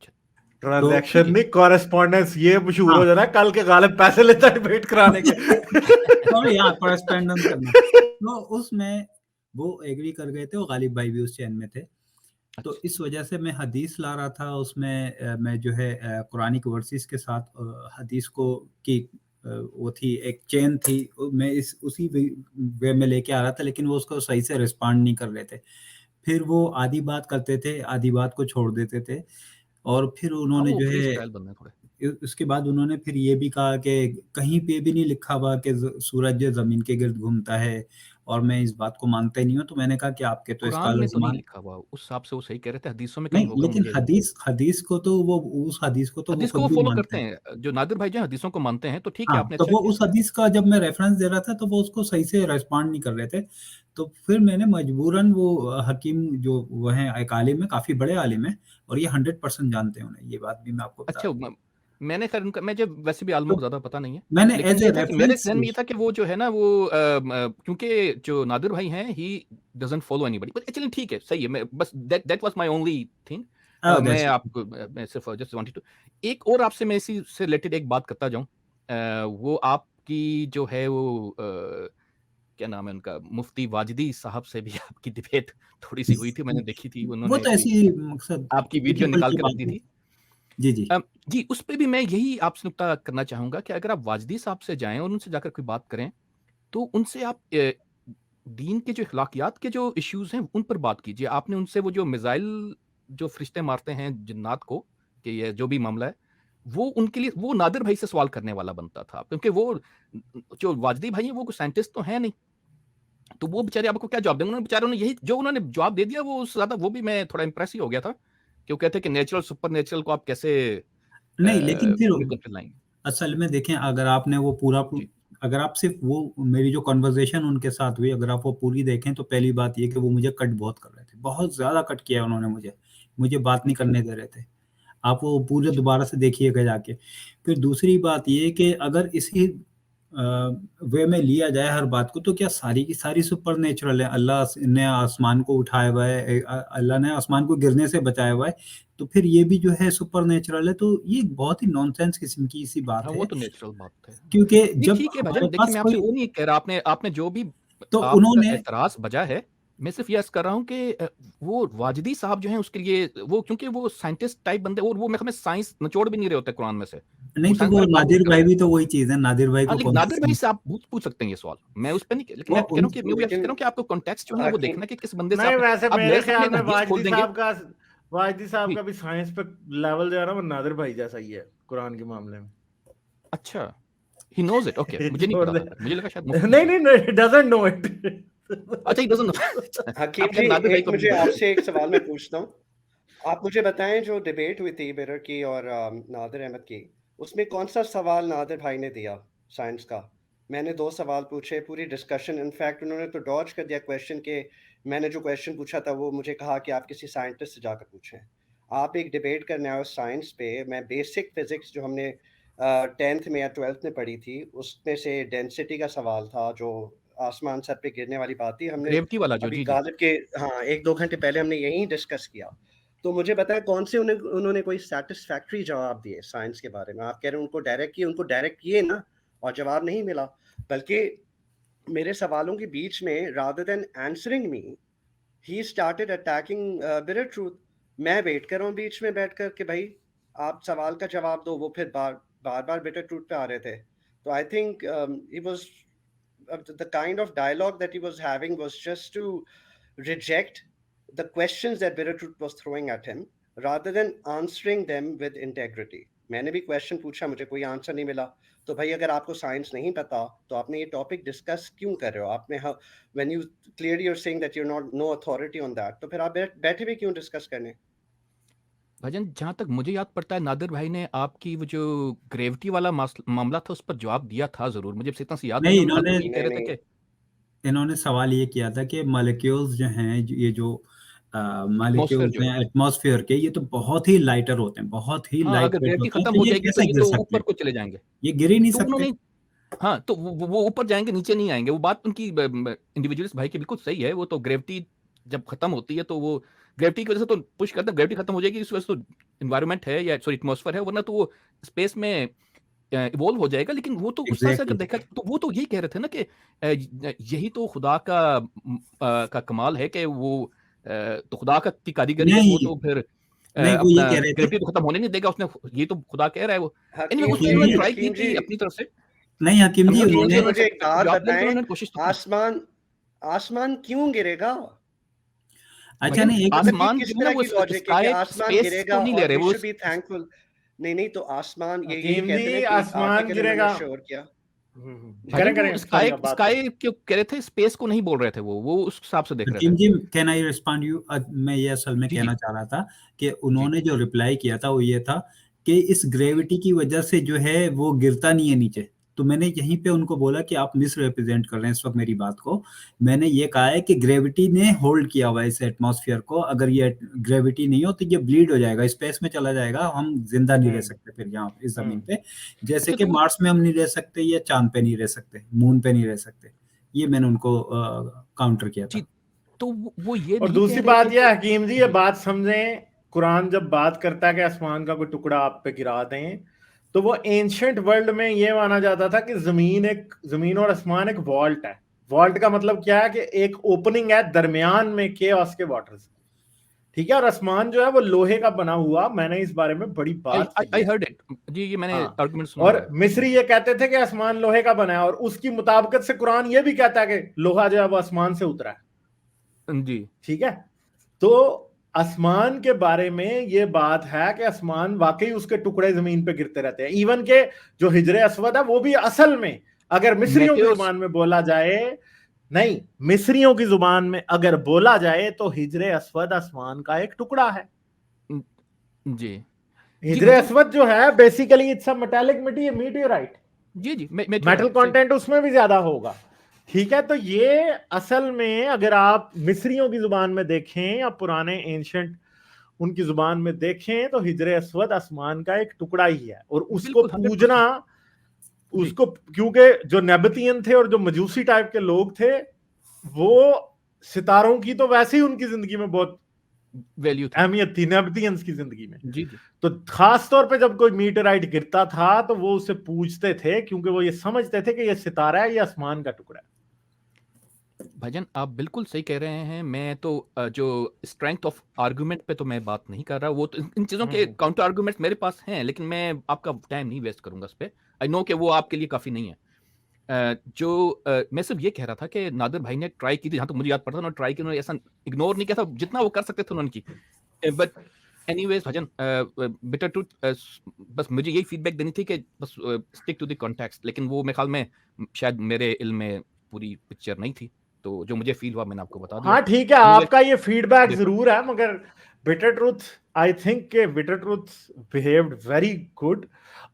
ट्रांजैक्शन नहीं, कॉरेस्पॉन्डेंस. ये मशहूर हो जाना है, कल के गालिब पैसे लेता है डिबेट कराने के. कॉरेस्पॉन्डेंस करना. तो उसमें वो एग्री कर गए थे, और गालिब भाई भी उस चैन में थे. तो इस वजह से मैं हदीस ला रहा था. उसमें मैं जो है कुरानिक वर्सेस के साथ हदीस को की वो थी, एक चेन थी, मैं उसी वे में लेके आ रहा था. लेकिन वो उसको सही से रिस्पॉन्ड नहीं कर रहे थे. फिर वो आधी बात करते थे, आधी बात को छोड़ देते थे. और फिर उन्होंने जो है उसके बाद उन्होंने फिर ये भी कहा कि कहीं पे भी नहीं लिखा हुआ कि सूरज ज़मीन के गिर्द घूमता है, और मैं इस बात को मानता ही नहीं हूँ। तो मैंने कहा कि आपके तो कुरान में स्कॉलर्स तो नहीं मान लिखा हुआ, उस हिसाब से वो सही कह रहे थे, हदीसों में कहीं नहीं, होगा लेकिन मुझे हदीस को तो वो उस हदीस को तो वो हदीस को खुद वो भी फॉलो मानते करते हैं। हैं, जो नादिर भाई जो हैं हदीसों को मानते हैं, तो ठीक है, हाँ, आपने तो अच्छा वो किया। उस हदीस का जब मैं रेफरेंस दे रहा था तो वो उसको सही से रिस्पॉन्ड नहीं कर रहे थे। तो फिर मैंने मजबूरन वो हकीम जो वो हैं एक आलिम है, काफ़ी बड़े आलिम हैं, और ये 100% जानते हैं उन्हें, ये बात भी मैं आपको बता अच्छा, दूँ। मैंने खैर उनका मैं जब वैसे भी आलिमों तो को ज़्यादा पता नहीं है, मैंने लेकिन एज़ ये ए था कि मेरे रेफरेंस ज़हन में ये था कि वो जो है ना वो क्योंकि जो नादिर भाई हैं, he doesn't follow anybody, but चलिए ठीक है, सही है, मैं बस that was my only thing. Oh मैं दैट्स आपको मैं सिर्फ जस्ट वांटेड टू एक और आपसे मैं इसी से रिलेटेड एक बात करता जाऊँ। वो आपकी जो है वो क्या नाम है उनका, मुफ्ती वाजिदी साहब से भी आपकी डिबेट थोड़ी-सी हुई थी, मैंने देखी थी, वो उन्होंने तो कोई ऐसी मकसद आपकी वीडियो टिपिकल निकाल सी के रख बात दी है। थी। जी, जी। जी, उस पे भी मैं यही आपसे नुक्ता करना चाहूँगा कि अगर आप वाजिदी साहब से जाएँ और उनसे जाकर कोई बात करें, तो उनसे आप दीन के जो अखलाकियात के जो इश्यूज़ हैं, उन पर बात कीजिए। आपने उनसे वो जो मिसाइल जो फरिश्ते मारते हैं जिन्नात को, कि ये जो भी मामला है, वो उनके लिए वो नादिर भाई से सवाल करने वाला बनता था। क्योंकि वो जो वाजिदी भाई हैं, वो कोई साइंटिस्ट तो हैं नहीं। तो वो बेचारे आपको क्या जवाब देंगे? उन्होंने बेचारों ने यही जो उन्होंने जवाब दे दिया, वो उससे ज़्यादा वो भी मैं थोड़ा इम्प्रेस ही हो गया था, कि वो कहते हैं कि नेचुरल सुपरनेचुरल को आप कैसे नहीं, लेकिन फिर कॉन्फ्लिक्ट लाएँगे। असल में देखें, अगर आपने वो पूरा जी। अगर आप सिर्फ़ वो मेरी जो कन्वर्सेशन उनके साथ हुई, अगर आप वो पूरी देखें, तो पहली बात ये कि वो मुझे कट बहुत कर रहे थे। बहुत ज़्यादा कट किया उन्होंने मुझे। मुझे बात नहीं ओके, करने दे रहे थे। आप वो पूरे अच्छा। दोबारा से देखिएगा जाके। फिर दूसरी बात ये कि अगर इसी अ, वे में लिया जाए हर बात को, तो क्या सारी की सारी सुपरनैचुरल है? ने आसमान को उठाया हुआ है, अल्लाह ने आसमान को गिरने से बचाया हुआ है, तो फिर ये भी जो है सुपरनैचुरल है। तो ये बहुत ही नॉनसेंस किस्म की सी बात हाँ, वो है, तो नेचुरल बात है। क्योंकि नहीं, जब ठीक है हमारे भाईजान, देखिए पास मैं आपसे कोई वो नहीं कह रहा, आपने आपने जो भी तो आपका उन्होंने एतराज़ बजा है, मैं सिर्फ़ ये अर्ज़ कर रहा हूँ कि वो वाजिदी साहब जो हैं उसके लिए वो क्योंकि वो साइंटिस्ट टाइप बंदे, और वो मेरे ख़्याल में साइंस निचोड़ भी नहीं रहे होते कुरान में से। नहीं, वो तो साइंस वो बारे बात ही नहीं नादिर कर भाई रहे। भी तो वही चीज़ है, नादिर भाई हाँ, को लेकिन कौन सा नादिर भाई से आप पूछ सकते हैं ये सवाल। मैं उस पे नहीं, लेकिन वो मैं कह रहा उन हूँ कि मैं वही अर्ज़ कर रहा लेकिन हूँ कि आपको कॉन्टेक्स्ट जो है ना वो हकीम देखना है कि किस बंदे से नहीं, आपने वैसे आप मेरे मेरे सामने ख्याल एक में हदीस खोल देंगे। वाजिदी साहब जी, का भी साइंस पे लेवल जो है ना वो नादिर भाई जैसा ही है कुरान के मामले में। अच्छा, ही नोज़ इट, ओके, मुझे नहीं छोड़ पता दे। था। मुझे लगा शायद मुफ्ती नहीं हैं। नहीं नहीं, डजंट नो इट। अच्छा, ही डज़न्ट नो। अच्छा, हकीम आप जी, खैर नादिर भाई एक को भी नहीं मुझे जानते। आपसे एक सवाल मैं पूछता हूँ। आप मुझे बताएँ, जो डिबेट हुई थी मिरर की और नादिर अहमद की, उसमें कौन-सा सवाल नादिर भाई ने दिया साइंस का? मैंने 2 सवाल पूछे, पूरी डिस्कशन, इनफैक्ट उन्होंने तो डॉज कर दिया क्वेश्चन के मैंने जो क्वेश्चन पूछा था वो मुझे कहा कि आप किसी साइंटिस्ट से जाकर पूछें। आप एक डिबेट करने आए हो साइंस पे, मैं बेसिक फिज़िक्स जो हमने 10th में या 12th में पढ़ी थी, उसमें से डेंसिटी का सवाल था, जो आसमान सर पे गिरने वाली बात थी। हमने ग्रेविटी वाला जो, अभी जी, जी। गालिब के हाँ, 1-2 घंटे पहले हमने यही डिस्कस किया। तो मुझे बताएँ, कौन से उन्होंने कोई सैटिस्फैक्टरी जवाब दिए साइंस के बारे में? आप कह रहे हैं उनको डायरेक्ट किए ना और जवाब नहीं मिला, बल्कि मेरे सवालों के बीच में rather than answering me, he started attacking bitter truth. मैं वेट कर रहा हूँ बीच में बैठकर कि भाई आप सवाल का जवाब दो, वो फिर बार-बार बिटर ट्रूथ पे आ रहे थे। तो I think he was the kind of dialogue that he was having was just to reject the questions that Bittertruth was throwing at him rather than answering them with integrity. मैंने भी question पूछा, मुझे कोई answer नहीं मिला। तो भाई अगर आपको साइंस नहीं पता तो आपने ये टॉपिक डिस्कस क्यों कर रहे हो? आपने when you clearly you are saying that you are not no authority on that, तो फिर आप बैठे भी क्यों डिस्कस करने? भाईजान, जहाँ तक मुझे याद पड़ता है, नादिर भाई ने आपकी वो जो ग्रेविटी वाला मामला था, उस पर जवाब दिया था ज़रूर। मुझे बस इतना सा याद है, नहीं, उन्होंने ये कह नहीं, रहे थे नहीं। कि इन्होंने सवाल ये किया था कि मॉलिक्यूल्स जो हैं, ये जो एटमॉस्फेयर मॉलिक्यूल्स जो है। हैं एटमॉस्फेयर के, ये तो बहुत ही लाइटर होते हैं, बहुत ही हाँ, लाइट अगर वेट ग्रेविटी होते हैं, खत्म तो हो ये जाएगी तो कैसे ये गिर तो सकते ऊपर हैं? को चले जाएँगे। ये गिर ही नहीं तो सकते। उन्होंने हाँ, तो वो ऊपर जाएँगे, नीचे नहीं आएँगे। वो बात उनकी इंडिविजुअलिस्ट भाई की बिल्कुल सही है। वो तो ग्रेविटी जब खत्म होती है, तो वो ग्रेविटी की वज़ह से तो पुश करते हैं, ग्रेविटी खत्म हो जाएगी, इस वज़ह से तो एनवायरनमेंट है, या सॉरी एटमॉस्फेयर है, वरना तो वो स्पेस में इवॉल्व हो जाएगा। लेकिन वो तो उस तरह से अगर एग्ज़ैक्टली। देखा, तो वो तो यही कह रहे थे ना कि यही तो खुदा का कमाल है कि वो तो खुदा का की कारीगरी है, वो नहीं, तो फिर नहीं, वो ये अपना कह रहे थे। ग्रेविटी तो खत्म होने नहीं देगा उसने, ये तो खुदा कह रहा है वो। एनीवे, उसमें हकीम उन्होंने जी ट्राई की हकीम जी थी अपनी तरफ से। नहीं, हकीम जी, अपनी हकीम तरफ जी, से उन्होंने मुझे उन्होंने एक बात जवाब देने की बताएँ, उन्होंने कोशिश तो की। आसमान आसमान क्यों गिरेगा? अच्छा, भाईजान, नहीं, एक मतलब ये आसमान किस जो है ना तरह वो की लॉजिक है कि स्काई आसमान स्पेस गिरेगा को नहीं ले और रहे वी वो शुड बी थैंकफुल? नहीं तो आसमान ये हकीम कहते जी, हैं कि आसमान आर्टिकल इन्होंने गिरेगा। श्योर किया। करें भाई वो स्काई sorry, आप बात स्काई क्यों कह रहे थे, स्पेस को नहीं बोल रहे थे, वो उस हिसाब से देख रहे हकीम थे। जी, कैन आई रिस्पॉन्ड यू? मैं ये असल में जी, कहना जी। चाह रहा था कि उन्होंने जो रिप्लाई किया था वो ये था कि इस ग्रेविटी की वजह से जो है वो गिरता नहीं है नीचे। तो मैंने यहीं पे उनको बोला कि आप मिस रिप्रेजेंट कर रहे हैं इस वक्त मेरी बात को। मैंने ये कहा है कि ग्रेविटी ने होल्ड किया हुआ है इस एटमॉस्फेयर को। अगर ये ग्रेविटी नहीं हो तो ये ब्लीड हो जाएगा, स्पेस में चला जाएगा, हम जिंदा नहीं रह सकते फिर यहाँ इस जमीन पे। जैसे अच्छा, कि तो मार्स में हम नहीं रह सकते या चांद पे नहीं रह सकते, मून पे नहीं रह सकते। ये मैंने उनको काउंटर किया जी, था। तो वो ये और नहीं दूसरी कह रहे बात थे यह कि हकीम जी, ये बात समझें, कुरान जब बात करता है कि आसमान का कोई टुकड़ा आप पे गिरा दें, तो वो एंशिएंट वर्ल्ड में ये माना जाता था कि जमीन और आसमान एक वॉल्ट है। वॉल्ट का मतलब क्या है कि एक ओपनिंग है दरमियान में केओस के वाटर्स, ठीक है। और आसमान जो है वो लोहे का बना हुआ, मैंने इस बारे में बड़ी बात आई कही है। हर्ड इट जी, ये मैंने हाँ। आर्गुमेंट सुना और हुआ है। मिस्री ये कहते थे कि आसमान लोहे का बना है, और उसकी मुताबिकत से कुरान ये भी कहता है कि लोहा जो है वो आसमान से उतरा है, जी, ठीक है। तो आसमान के बारे में ये बात है कि आसमान वाकई उसके टुकड़े जमीन पे गिरते रहते हैं। इवन के जो हिजरे अस्वद है वो भी असल में, अगर मिस्रियों की मेटेओस जुबान में बोला जाए, नहीं, मिस्रियों की जुबान में अगर बोला जाए तो हिजरे अस्वद आसमान का एक टुकड़ा है। जी, हिजरे भाईजान, अस्वद जो है basically it's a metallic meteorite, जी, मेटल सही। कंटेंट उसमें भी ज्यादा होगा, ठीक है। तो ये असल में अगर आप मिस्रियों की जुबान में देखें या पुराने एंशिएंट उनकी जुबान में देखें तो हिजरे अस्वद आसमान का एक टुकड़ा ही है। और उसको बिल्कुल, 100%। पूजना, जी, उसको, क्योंकि जो नेबतियन थे और जो मजूसी टाइप के लोग थे, वो सितारों की तो वैसे ही उनकी जिंदगी में बहुत वैल्यू थी। अहमियत थी, नेबतियंस की जिंदगी में। जी, जी। तो खास तौर पे जब कोई मीटराइट गिरता था तो वो उसे पूजते थे, क्योंकि वो ये समझते थे कि ये सितारा है, ये आसमान का टुकड़ा है। भाईजान, आप बिल्कुल सही कह रहे हैं। मैं तो जो स्ट्रेंथ ऑफ आर्गुमेंट पे तो मैं बात नहीं कर रहा, वो तो इन चीज़ों के काउंटर आर्गुमेंट्स मेरे पास हैं, लेकिन मैं आपका टाइम नहीं वेस्ट करूंगा इस पे। आई नो कि वो आपके लिए काफ़ी नहीं है। मैं सिर्फ ये कह रहा था कि नादिर भाई ने ट्राई की थी, जहाँ तक मुझे याद पड़ता है, उन्होंने ट्राई की, उन्होंने ऐसा इग्नोर नहीं किया था, जितना वो कर सकते थे उन्होंने की। बट एनीवेज भाईजान, बिटर ट्रूथ, बस मुझे यही फीडबैक देनी थी कि बस स्टिक टू द कॉन्टेक्स्ट, लेकिन वो मेरे ख्याल में शायद मेरे इल्म में पूरी पिक्चर नहीं थी, तो जो मुझे फील हुआ मैंने आपको बता दिया। हाँ ठीक है, आपका ये फीडबैक जरूर है, मगर बिटर ट्रूथ, आई थिंक के bitter truth behaved very good.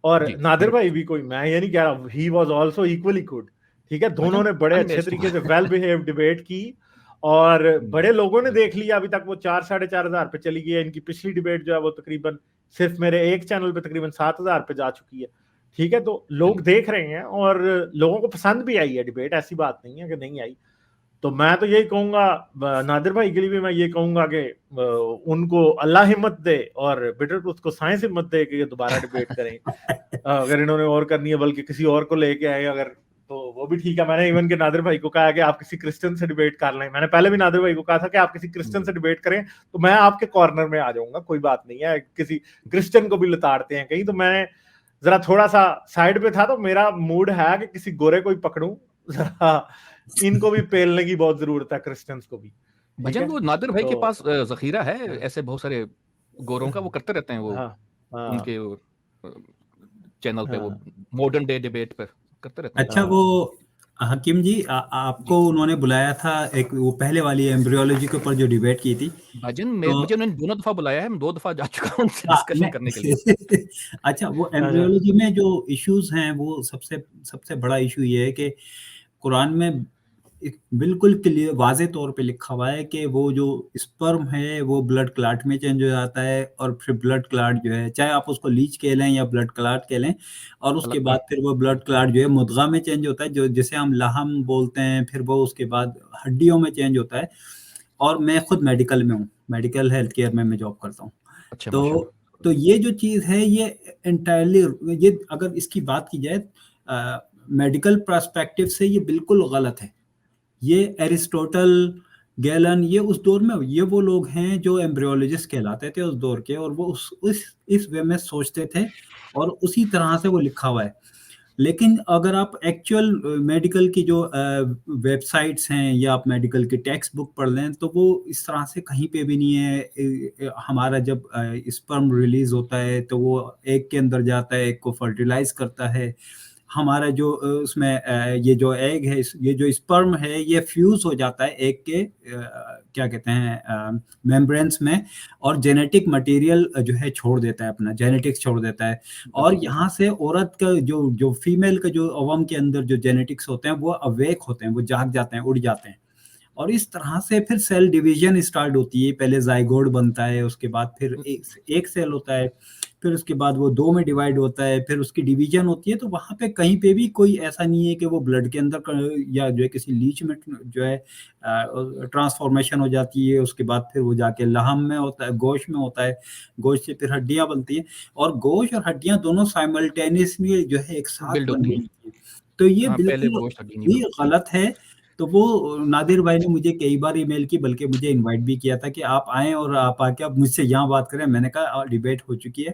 और जी, नादिर भाई भी, कोई मैं ये नहीं कह रहा, he was also equally good, ठीक है। दोनों ने बड़े अच्छे unbiased तरीके से वेल बिहेव डिबेट की, और बड़े लोगों ने बिल्कुल। देख लिया। अभी तक वो 4-4.5 हजार पे चली गई है। इनकी पिछली डिबेट जो है वो तकरीबन सिर्फ मेरे एक चैनल पे तकरीबन 7,000 पे जा चुकी है, ठीक है। तो लोग देख रहे हैं और लोगों को पसंद भी आई है डिबेट, ऐसी बात नहीं है कि नहीं आई। तो मैं तो यही कहूंगा, नादिर भाई के लिए भी मैं ये कहूंगा कि उनको अल्लाह हिम्मत दे, और बिटर ट्रूथ को साइंस हिम्मत दे कि ये दोबारा डिबेट करें। अगर इन्होंने और करनी है, बल्कि किसी और को लेके आए अगर, तो वो भी ठीक है। मैंने इवन के नादिर भाई को कहा कि आप किसी क्रिश्चियन से डिबेट कर लें। मैंने पहले भी नादिर भाई को कहा था कि आप किसी क्रिश्चियन से डिबेट करें, तो मैं आपके कॉर्नर में आ जाऊंगा, कोई बात नहीं है। किसी क्रिश्चियन को भी लताड़ते हैं कहीं, तो मैं जरा थोड़ा सा साइड पे था, तो मेरा मूड है कि किसी गोरे को ही पकड़ूं, जरा इनको भी पेलने की बहुत जरूरत है, क्रिश्चियंस को भी। भजन, वो नादिर भाई के तो पास जखीरा है ऐसे बहुत सारे गोरों का, वो करते रहते हैं, वो हाँ उनके चैनल पे, वो हाँ मॉडर्न डे डिबेट पे करते रहते हैं। अच्छा, वो हकीम जी, आपको उन्होंने बुलाया था एक वो पहले वाली एम्ब्रियोलॉजी के ऊपर जो डिबेट की थी। भजन, तो मुझे उन्होंने 2 दफा बुलाया है, मैं 2 दफा जा चुका हूं उनसे डिस्कशन करने के लिए। अच्छा, वो एम्ब्रियोलॉजी में जो इश्यूज हैं, वो सबसे बड़ा इशू ये है कि कुरान में एक बिल्कुल क्लियर वाज़े तौर पे लिखा हुआ है कि वो जो स्पर्म है वो ब्लड क्लॉट में चेंज हो जाता है, और फिर ब्लड क्लॉट जो है, चाहे आप उसको लीच कह लें या ब्लड क्लॉट कह लें, और उसके बाद फिर वो ब्लड क्लॉट जो है मुद्गा में चेंज होता है, जो जिसे हम लाहम बोलते हैं, फिर वो उसके बाद हड्डियों में चेंज होता है। और मैं खुद मेडिकल में हूँ, मेडिकल हेल्थ केयर में मैं जॉब करता हूँ। अच्छा, तो ये जो चीज़ है, ये एंटायरली, ये अगर इसकी बात की जाए मेडिकल पर्सपेक्टिव से, ये बिल्कुल गलत है। ये एरिस्टोटल, गैलन, ये उस दौर में, ये वो लोग हैं जो एम्ब्रियोलॉजिस्ट कहलाते थे उस दौर के, और वो इस वे में सोचते थे, और उसी तरह से वो लिखा हुआ है। लेकिन अगर आप एक्चुअल मेडिकल की जो वेबसाइट्स हैं या आप मेडिकल की टेक्स्ट बुक पढ़ लें तो वो इस तरह से कहीं पे भी नहीं है। हमारा जब स्पर्म रिलीज होता है तो वो एग के अंदर जाता है, एग को फर्टिलाइज करता है। हमारा जो उसमें ये जो एग है, ये जो स्पर्म है, ये फ्यूज हो जाता है एग के क्या कहते हैं मेम्ब्रेन्स में, और जेनेटिक मटेरियल जो है छोड़ देता है, अपना जेनेटिक्स छोड़ देता है। और यहाँ से औरत का जो फीमेल का जो ओवम के अंदर जो जेनेटिक्स होते हैं वो अवेक होते हैं, वो जाग जाते हैं, उड़ जाते हैं। और इस तरह से फिर सेल डिवीजन स्टार्ट होती है। पहले जाइगोट बनता है, उसके बाद फिर एक सेल होता है, फिर उसके बाद वो 2 में डिवाइड होता है, फिर उसकी डिवीजन होती है। तो वहां पे कहीं पे भी कोई ऐसा नहीं है कि वो ब्लड के अंदर या जो है किसी लीच में जो है ट्रांसफॉर्मेशन हो जाती है। उसके बाद फिर वो जाके लहम में होता है, गोश्त में होता है, गोश्त से फिर हड्डियां बनती हैं, और गोश्त और हड्डियां दोनों साइमल्टेनियसली जो है एक साथ बिल्ड होती बनती हैं। हैं। तो ये हाँ, पहले बिल्कुल गोश्त हड्डी नहीं ही बनती। गलत है। तो वो नादिर भाई ने मुझे कई बार ईमेल की, बल्कि मुझे इनवाइट भी किया था कि आप आएं और आप आके अब मुझसे यहाँ बात करें। मैंने कहा डिबेट हो चुकी है,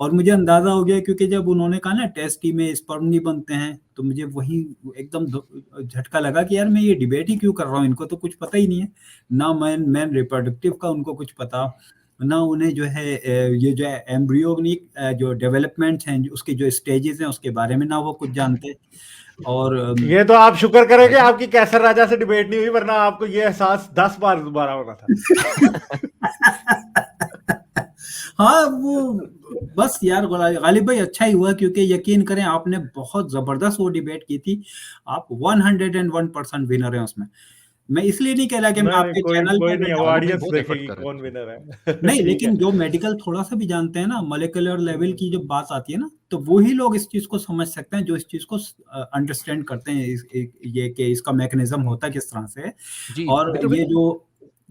और मुझे अंदाजा हो गया, क्योंकि जब उन्होंने कहा ना टेस्ट में स्पर्म नहीं बनते हैं, तो मुझे वही एकदम झटका लगा कि यार मैं ये डिबेट ही क्यों कर रहा हूँ, इनको तो कुछ पता ही नहीं है ना। मैन रिप्रोडक्टिव का उनको कुछ पता ना, उन्हें जो है ये जो है एम्ब्रियोनिक जो डेवलपमेंट हैं, उसके जो स्टेजेस हैं उसके बारे में ना वो कुछ जानते। और ये तो आप शुक्र करें कि आपकी कैसर राजा से डिबेट नहीं हुई, वरना आपको ये एहसास 10 बार दोबारा होना था। हाँ वो बस यार गालिब भाई अच्छा ही हुआ, क्योंकि यकीन करें आपने बहुत जबरदस्त वो डिबेट की थी। आप 101% विनर हैं उसमें। मैं इसलिए नहीं कह रहा कि मैं आपके चैनल कोई पे नहीं, बैठा अब हूं। ऑडियंस बहुत एफर्ट देखेगी कर रहे कौन थे। विनर है। नहीं, ठीक लेकिन है। जो मेडिकल थोड़ा सा भी जानते हैं ना, मॉलिक्यूलर लेवल की जब बात आती है ना, तो वही लोग इस चीज को समझ सकते हैं, जो इस चीज को अंडरस्टैंड करते हैं, ये कि इसका मैकेनिज्म होता किस तरह से है। जी, और डॉक्टर भाई। ये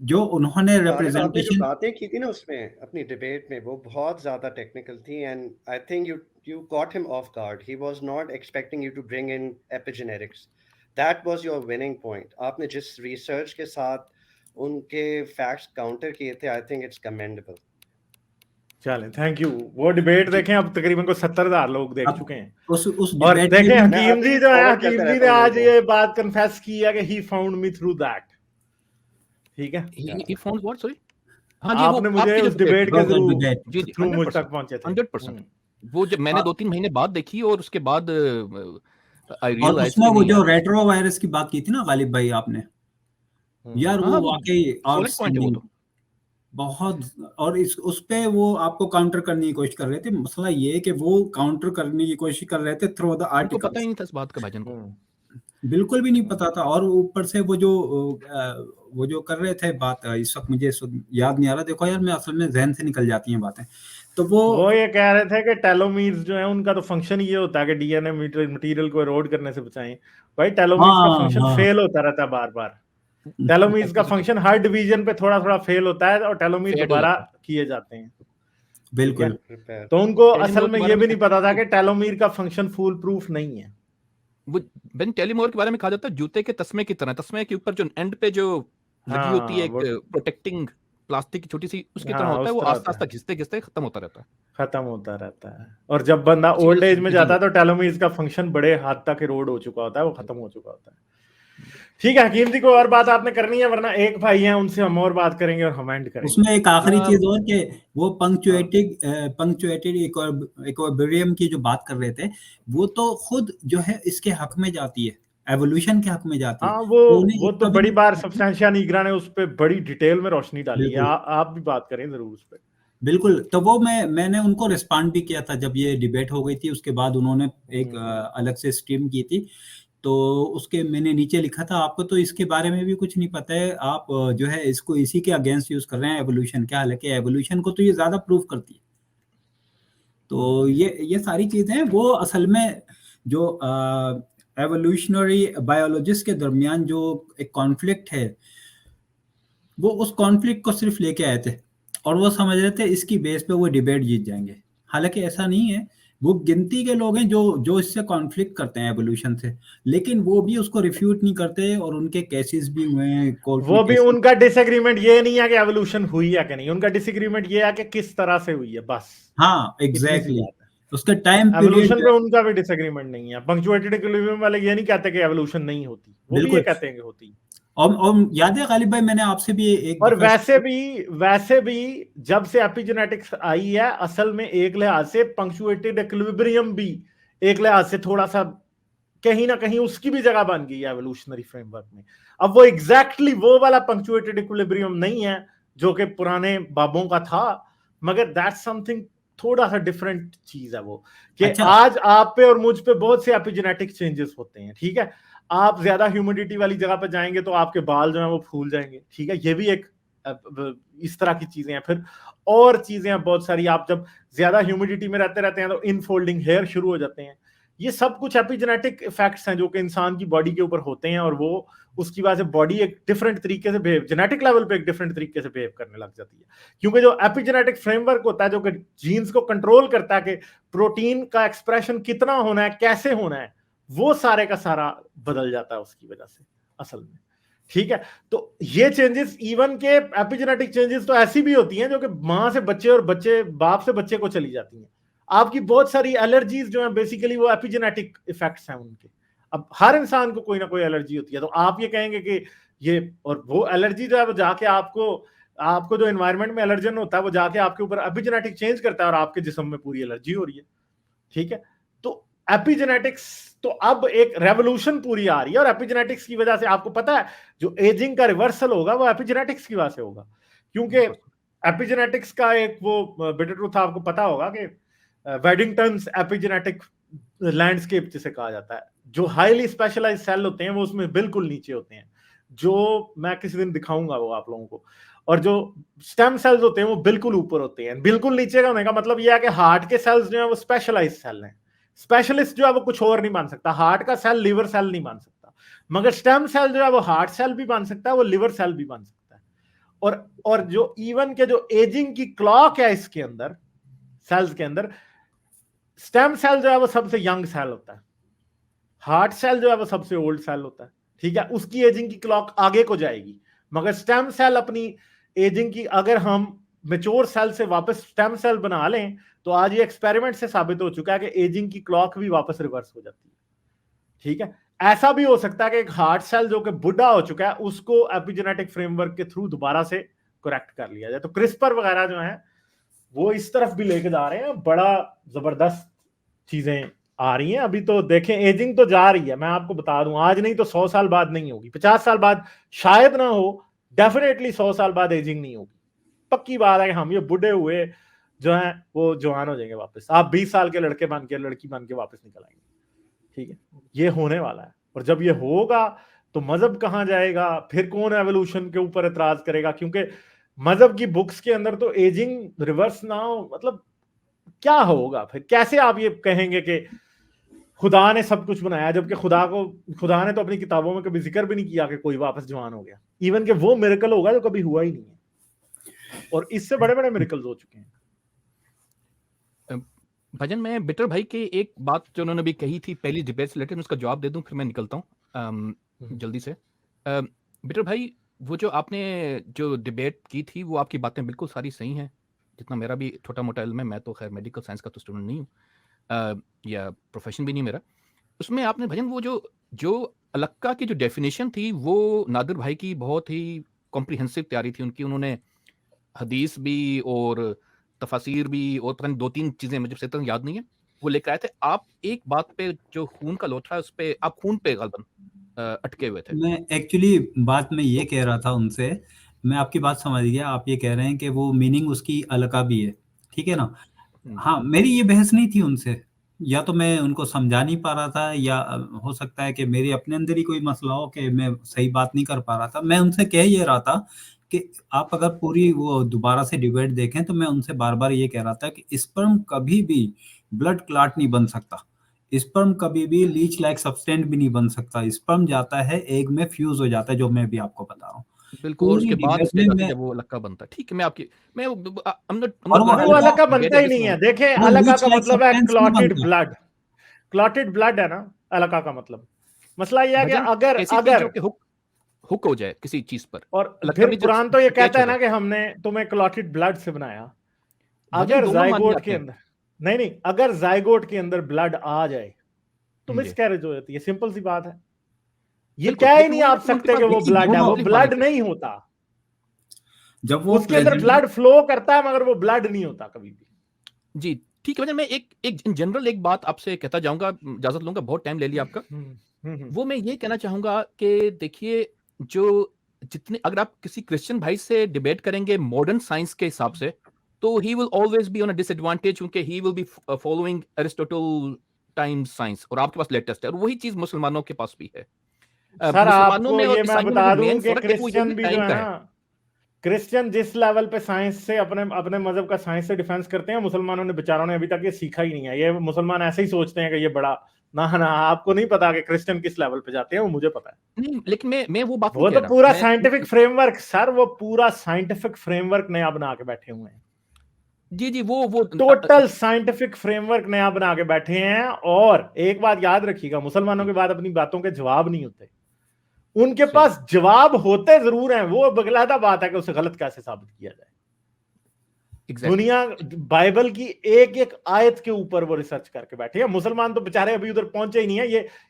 जो उन्होंने गालिब, आपने जो रिप्रेजेंटेशन बातें की थी ना उसमें अपनी डिबेट में, वो बहुत ज्यादा टेक्निकल थी, and I think you caught him off guard. He was not expecting you to bring in epigenetics. That was your winning point. आपने जिस रिसर्च के साथ उनके फैक्ट्स काउंटर किए थे, आई थिंक इट्स कमेंडेबल। चलें, थैंक यू। वो debate जी। देखें, अब तकरीबन को 70,000 लोग देख अब चुके हैं। उस और डिबेट में देखें, भी मैं हकीम अभी जी भी जो है, फॉरवर्ड हकीम करता जी रहता ने हूँ आज लोगों ये बात कन्फेस की है कि he found me through that. ठीक है, ही फाउंड व्हाट, सॉरी? हाँ जी, वो आपने मुझे आपकी जो उस डिबेट के ब्रोकर डिबेट जी, जी, थ्रू मुझ 100%, तक पहुंचे थे। 100%। वो जब मैंने 2-3 महीने बाद देखी, और उसके बाद आई और रियलाइज उसमें कि वो नहीं जो यार। रेट्रो वायरस की बात की थी ना गालिब भाई आपने, यार हाँ, वो हाँ, वो वाकई सॉलिड पॉइंट है वो आउटस्टैंडिंग तो। बहुत। और उस पे वो आपको काउंटर करने की कोशिश कर रहे थे। मसला ये है कि वो काउंटर करने की कोशिश कर रहे थे थ्रू द उनको पता ही आर्टिकल्स। नहीं था इस बात का भाईजान को। बिल्कुल भी नहीं पता था। और ऊपर से वो जो कर रहे थे बात, इस वक्त मुझे याद नहीं आ रहा। देखो यार, मैं असल में जहन से निकल जाती हैं बातें। तो वो ये कह रहे थे कि टेलोमीर्स जो है उनका तो फंक्शन ये होता है कि डीएनए मटेरियल को एरोड करने से बचाएं। भाई टेलोमीर्स का हाँ फंक्शन हाँ फेल होता रहता है बार बार। टेलोमीर्स का फंक्शन हर डिवीजन पे थोड़ा थोड़ा फेल होता है और टेलोमीर फेड हो दोबारा जाता है। किए जाते हैं। बिल्कुल। रिपेयर। तो उनको असल टेलीमोर में के ये बारे भी में नहीं पता था कि टेलोमीर का फंक्शन फुल प्रूफ नहीं है। वो बेन टेलीमोर के बारे में कहा जाता है जूते के तस्मे की तरह। तस्मे के ऊपर जो एंड पे जो लगी होती है हाँ, एक वो प्रोटेक्टिंग प्लास्टिक की छोटी सी, उसकी तरह हाँ, होता है। उस वो तरह आस्ता होता आस्ता है, घिसते घिसते खत्म होता रहता है। खत्म होता रहता है। और जब बंदा इसी ओल्ड वजह एज से में एजिंग जाता है तो होती है। टेलोमीर्स का फंक्शन बड़े हद तक एरोड हो चुका होता है, वो खत्म हो चुका होता है। ठीक है हकीम जी, को और बात आपने करनी है, वरना एक भाई हैं उनसे हम और बात करेंगे और हम एंड करेंगे। उसमें एक आखिरी हाँ, चीज और कि वो पंक्चुएटेड इक्विलिब्रियम की जो बात कर रहे थे, वो तो खुद जो है इसके हक में जाती है, एवोल्यूशन के हक में जाती है। हाँ, तो उन्हें वो तो इसका भी बड़ी नहीं बार पता। सब्सटेंशिया निग्रा ने उस पर बड़ी डिटेल में रोशनी डाली है। बिल्कुल आप भी बात करें जरूर उस पर। बिल्कुल। तो वो मैंने उनको रिस्पॉन्ड भी किया था जब ये डिबेट हो गई थी। उसके बाद उन्होंने एक अलग से स्ट्रीम की थी। तो उसके मैंने नीचे लिखा था, आपको तो इसके बारे में भी कुछ नहीं पता है, आप जो है इसको इसी के अगेंस्ट यूज कर रहे हैं एवोल्यूशन के। हालांकि एवोल्यूशन को तो ये ज्यादा प्रूव करती है। तो ये सारी चीजें वो असल में जो एवोल्यूशनरी बायोलॉजिस्ट के दरमियान जो एक कॉन्फ्लिक्ट है, वो उस कॉन्फ्लिक्ट को सिर्फ लेके आए थे, और वो समझ रहे थे इसकी बेस पे वो डिबेट जीत जाएंगे। हालांकि ऐसा नहीं है। वो गिनती के लोग हैं जो इससे कॉन्फ्लिक्ट करते हैं एवोल्यूशन से, लेकिन वो भी उसको रिफ्यूट नहीं करते, और उनके केसेस भी हुए हैं कोर्ट में वो भी केसेस। उनका डिसएग्रीमेंट ये नहीं है कि एवोल्यूशन हुई है कि नहीं, उनका डिसएग्रीमेंट ये है कि किस तरह से हुई है, बस हाँ इतनी सी एग्जैक्टली। बात है। उसके टाइम एवोल्यूशन पीरियड पे उनका भी डिसएग्रीमेंट नहीं है। पंक्चुएटेड इक्विलिब्रियम वाले ये नहीं कहते कि एवोल्यूशन नहीं होती, वो भी ये बिल्कुल। कहते हैं कि होती है। और याद है गालिब भाई, मैंने आपसे भी एक और दफा वैसे भी जब से एपिजेनेटिक्स आई है, असल में एक लिहाज से पंक्चुएटेड इक्विलिब्रियम भी एक लिहाज से थोड़ा सा कहीं ना कहीं उसकी भी जगह बन गई है एवोल्यूशनरी फ्रेमवर्क में। अब वो एग्जैक्टली वो वाला पंक्चुएटेड इक्विलिब्रियम नहीं है जो कि पुराने बाबों का था, मगर दैट्स समथिंग थोड़ा सा डिफरेंट चीज है वो, कि अच्छा। आज आप पे और मुझ पे बहुत से एपिजेनेटिक चेंजेस होते हैं, ठीक है। आप ज्यादा ह्यूमिडिटी वाली जगह पे जाएंगे तो आपके बाल जो है वो फूल जाएंगे, ठीक है। ये भी एक इस तरह की चीजें हैं। फिर और चीजें हैं बहुत सारी, आप जब ज्यादा ह्यूमिडिटी में रहते हैं तो इनफोल्डिंग हेयर शुरू हो जाते हैं। ये सब कुछ एपिजेनेटिक इफेक्ट्स हैं जो कि इंसान की बॉडी के ऊपर होते हैं, और वो उसकी वजह से बॉडी एक डिफरेंट तरीके से बिहेव, जेनेटिक लेवल पे एक डिफरेंट तरीके से बिहेव करने लग जाती है। क्योंकि जो एपिजेनेटिक फ्रेमवर्क होता है जो कि जीन्स को कंट्रोल करता है कि प्रोटीन का एक्सप्रेशन कितना होना है, कैसे होना है, वो सारे का सारा बदल जाता है उसकी वजह से असल में, ठीक है। तो ये चेंजेस, इवन के एपिजेनेटिक चेंजेस तो ऐसी भी होती हैं जो कि मां से बच्चे और बच्चे बाप से बच्चे को चली जाती हैं। आपकी बहुत सारी एलर्जीज जो है बेसिकली वो एपिजेनेटिक इफेक्ट्स हैं उनके। अब हर इंसान को कोई ना कोई एलर्जी होती है, तो आप ये कहेंगे कि ये, और वो एलर्जी जो है वो जाके आपको जो एनवायरनमेंट में एलर्जन होता है वो जाके आपके ऊपर एपिजेनेटिक चेंज करता है और आपके जिस्म में पूरी एलर्जी हो रही है, ठीक है। तो एपिजेनेटिक्स तो अब एक रेवोल्यूशन पूरी आ रही है, और एपिजेनेटिक्स की वजह से आपको पता है जो एजिंग का रिवर्सल होगा वो एपिजेनेटिक्स की वजह से होगा। क्योंकि एपिजेनेटिक्स का एक वो बिटर ट्रूथ आपको पता होगा कि वेडिंगटन्स एपिजेनेटिक लैंडस्केप जिसे कहा जाता है, जो हाईली स्पेशलाइज्ड सेल होते हैं वो उसमें बिल्कुल नीचे होते हैं, जो मैं किसी दिन दिखाऊंगा वो आप लोगों को। और जो स्टेम सेल्स होते हैं वो बिल्कुल ऊपर होते हैं। बिल्कुल नीचे का होने का मतलब यह है कि हार्ट के सेल्स जो है वो स्पेशलाइज्ड सेल हैं। स्पेशलिस्ट जो है वो कुछ और नहीं बन सकता, हार्ट का सेल लिवर सेल नहीं बन सकता, मगर स्टेम सेल जो है वो हार्ट सेल भी बन सकता है, वो लिवर सेल भी बन सकता है। और जो इवन के जो एजिंग की क्लॉक है इसके अंदर, सेल्स के अंदर, स्टेम सेल जो है वो सबसे यंग सेल होता है, हार्ट सेल जो है वो सबसे ओल्ड सेल होता है, ठीक है। उसकी एजिंग की क्लॉक आगे को जाएगी, मगर स्टेम सेल अपनी एजिंग की, अगर हम मेच्योर सेल से वापस स्टेम सेल बना लें तो आज ये एक्सपेरिमेंट से साबित हो चुका है कि एजिंग की क्लॉक भी वापस रिवर्स हो जाती है, ठीक है। ऐसा भी हो सकता है कि एक हार्ट सेल जो कि बुढ़ा हो चुका है उसको एपिजेनेटिक फ्रेमवर्क के थ्रू दोबारा से करेक्ट कर लिया जाए। तो क्रिस्पर वगैरह जो है वो इस तरफ भी लेके जा रहे हैं, बड़ा जबरदस्त चीजें आ रही हैं। अभी तो देखें एजिंग तो जा रही है, मैं आपको बता दूं, आज नहीं तो 100 साल बाद नहीं होगी, 50 साल बाद शायद ना हो, डेफिनेटली 100 साल बाद एजिंग नहीं होगी। पक्की बात है कि हम ये बुढ़े हुए जो हैं वो जवान हो जाएंगे वापस। आप 20 साल के लड़के बन के लड़की बन के वापस निकल आएंगे, ठीक है। ये होने वाला है, और जब ये होगा तो मजहब कहाँ जाएगा, फिर कौन एवोल्यूशन के ऊपर एतराज करेगा? क्योंकि मजहब की बुक्स के अंदर तो एजिंग रिवर्स ना हो, मतलब क्या होगा फिर? कैसे आप ये कहेंगे कि खुदा ने सब कुछ बनाया, जबकि खुदा ने तो अपनी किताबों में कभी जिक्र भी नहीं किया कि कोई वापस जवान हो गया। इवन कि वो मिरेकल होगा जो कभी हुआ ही नहीं है, और इससे बड़े बड़े मिरेकल्स हो चुके हैं। भजन, मैं बिटर भाई की एक बात जो उन्होंने भी कही थी पहली डिबेट से रिलेटेड, उसका जवाब दे दूं फिर मैं निकलता हूँ जल्दी से। बिटर भाई, वो जो आपने जो डिबेट की थी वो आपकी बातें बिल्कुल सारी सही हैं, जितना मेरा भी छोटा मोटा इल्म है। मैं तो खैर मेडिकल साइंस का तो स्टूडेंट नहीं हूँ, या प्रोफेशन भी नहीं मेरा। उसमें आपने भजन वो जो अलक्का की जो डेफिनेशन थी वो नादिर भाई की बहुत ही कॉम्प्रिहेंसिव तैयारी थी उनकी। उन्होंने हदीस भी और तफासिर भी और पता नहीं 2-3 चीजें मुझे से याद नहीं है वो लेकर आए थे। आप एक बात पे जो खून का लोथा है उस पे, आप खून पे गलबन अटके हुए थे। मैं एक्चुअली बात में ये कह रहा था उनसे, मैं आपकी बात समझ गया। आप ये कह रहे हैं कि वो मीनिंग उसकी अलका भी है, ठीक है ना। हाँ, मेरी ये बहस नहीं थी उनसे, या तो मैं उनको समझा नहीं पा रहा था, या हो सकता है कि मेरे अपने अंदर ही कोई मसला हो कि मैं सही बात नहीं कर पा रहा था। मैं उनसे कह ये रहा था कि आप अगर पूरी वो दोबारा से डिबेट देखें तो मैं उनसे बार बार ये कह रहा था कि स्पर्म कभी भी ब्लड क्लॉट नहीं बन सकता, स्पर्म कभी भी लीच लाइक सब्सटेंस भी नहीं बन सकता। स्पर्म जाता है एग में फ्यूज हो जाता है, जो मैं भी आपको बता रहा हूँ। बिल्कुल, और उसके बाद डिबेट में जब वो अलक्का बनता है, ठीक है। मैं आपकी मैं और वो अलका बनता ही नहीं है। देखें, अलका का मतलब है क्लॉटेड ब्लड, क्लॉटेड ब्लड है ना अलका का मतलब। मसला यह है कि अगर हुक हो जाए किसी चीज पर, और फिर कुरान तो ये कहता है ना कि हमने तुम्हें क्लॉटेड ब्लड से बनाया। अगर जायगोट के अंदर नहीं, अगर जायगोट के अंदर ब्लड आ जाए तो जी। मिसकैरेज हो जाती है, सिंपल सी बात है। ये बिल्कुल, कह ही लेकिन नहीं वो आप उनके सकते पास कि वो बेसिक ब्लड है, वो knowledge ब्लड मांगे थे। नहीं होता। जब वो उसके अंदर प्रेजेंट ब्लड फ्लो करता है मगर वो ब्लड नहीं होता कभी भी। जी, ठीक है। मैं एक एक इन जनरल एक बात आपसे कहता जाऊँगा, इजाज़त लूँगा, बहुत टाइम ले लिया आपका। वो मैं ये कहना चाहूँगा कि देखिए, जो जितने अगर आप किसी क्रिश्चियन भाई से डिबेट करेंगे मॉडर्न साइंस के हिसाब से, तो he will always be on a disadvantage, क्योंकि he will be following Aristotle times science, और आपके पास लेटेस्ट है, और वही चीज़ मुसलमानों के पास भी है। सर मुसलमानों आपको में और ये मैं ईसाइयों में बता जो दूं मेन कि फ़र्क है वो ये क्रिश्चियन भी जो टाइम है का ना, है। क्रिश्चियन जिस लेवल पे साइंस से अपने अपने मजहब का साइंस से डिफेंस करते हैं, मुसलमानों ने बेचारों ने अभी तक ये सीखा ही नहीं है। ये मुसलमान ऐसे ही सोचते हैं कि ये बड़ा ना, आपको नहीं पता कि क्रिश्चियन किस लेवल पे जाते हैं, वो मुझे पता है। नहीं, लेकिन मैं वो बात नहीं वो कह तो रहा। पूरा मैं साइंटिफिक फ्रेमवर्क सर, वो पूरा साइंटिफिक फ्रेमवर्क नया बना के बैठे हुए हैं। जी, वो टोटल साइंटिफिक फ्रेमवर्क नया बना के बैठे हैं। और एक बात याद रखिएगा, मुसलमानों के बाद अपनी बातों के जवाब नहीं होते, उनके सही। पास जवाब होते जरूर हैं, वो बगलादा बात है कि उसे गलत कैसे साबित किया जाए। एग्ज़ैक्टली। दुनिया बाइबल की एक एक आयत के ऊपर वो रिसर्च करके बैठे हैं। मुसलमान तो बेचारे अभी उधर पहुंचे ही नहीं है।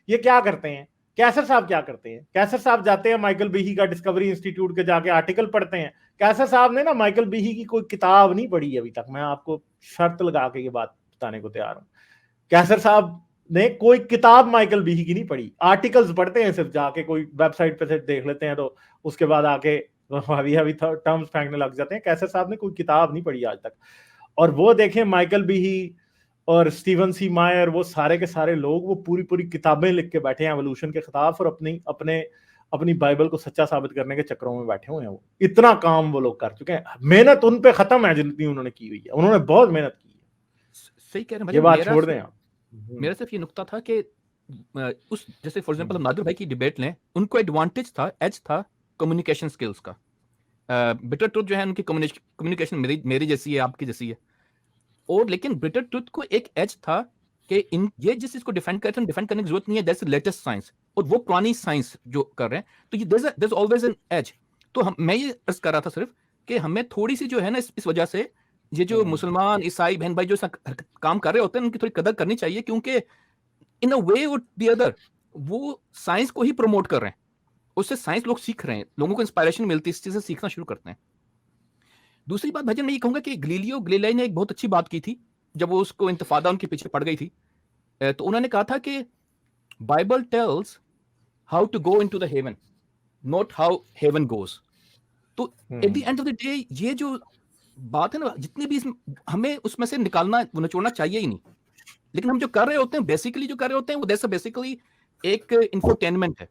ये क्या करते हैं, कैसर साहब क्या करते हैं? कैसर साहब जाते हैं माइकल बीही का डिस्कवरी इंस्टीट्यूट के जाके आर्टिकल पढ़ते हैं। कैसर साहब ने ना माइकल बीही की कोई किताब नहीं पढ़ी अभी तक। मैं आपको शर्त लगा के ये बात बताने को तैयार हूं। कैसर साहब ने कोई किताब माइकल बीही की नहीं पढ़ी, आर्टिकल्स पढ़ते हैं सिर्फ, जाके कोई वेबसाइट पे से देख लेते हैं तो उसके बाद आके अभी टर्म्स फेंकने लग जाते हैं। कैसर साहब ने कोई किताब नहीं पढ़ी आज तक। और वो देखें माइकल बीही और स्टीवन सी मायर, वो सारे के सारे लोग वो पूरी पूरी किताबें लिख के बैठे हैं एवोल्यूशन के खिलाफ, और अपनी बाइबल को सच्चा साबित करने के चक्करों में बैठे हुए हैं। वो इतना काम वो लोग कर चुके हैं, मेहनत उन पे खत्म है जितनी उन्होंने की हुई है। उन्होंने बहुत मेहनत की है, सही कह रहे हैं ये भाई। बात छोड़ दें आप। मेरा सिर्फ ये नुकता था कि उस जैसे फॉर एग्जांपल हम नादिर भाई की डिबेट लें, उनको एडवांटेज था, एज था कम्युनिकेशन स्किल्स का। बिटर ट्रुथ जो है उनकी कम्युनिकेशन मेरी जैसी है, आपकी जैसी है। और लेकिन बिटर ट्रुथ को एक एज था कि इन ये जिस चीज को डिफेंड करते हैं, डिफेंड करने की जरूरत नहीं है, दैट्स लेटेस्ट साइंस, और वो पुरानी साइंस जो कर रहे हैं, तो ये there is always an edge. तो मैं ये अर्ज कर रहा था सिर्फ कि हमें थोड़ी सी जो है ना, इस वजह से ये जो मुसलमान ईसाई बहन भाई जो काम कर रहे होते हैं, उनकी थोड़ी कदर करनी चाहिए, क्योंकि इन अ वे और द अदर वो साइंस को ही प्रमोट कर रहे हैं, उससे साइंस लोग सीख रहे हैं, लोगों को इंस्पायरेशन मिलती है, इस चीज से सीखना शुरू करते हैं। दूसरी बात भाईजान, मैं ये कहूंगा कि गलीलियो गलीलाई ने एक बहुत अच्छी बात की थी जब वो उसको इंतफादा उनके पीछे पड़ गई थी। तो उन्होंने कहा था कि Bible tells how to go into the heaven, not how heaven goes. तो at the end of the day ये जो बात है ना, जितनी भी हमें उसमें से निकालना निचोड़ना चाहिए ही नहीं, लेकिन हम जो कर रहे होते हैं, बेसिकली जो कर रहे होते हैं वो दैट्स बेसिकली एक इंफोटेनमेंट है,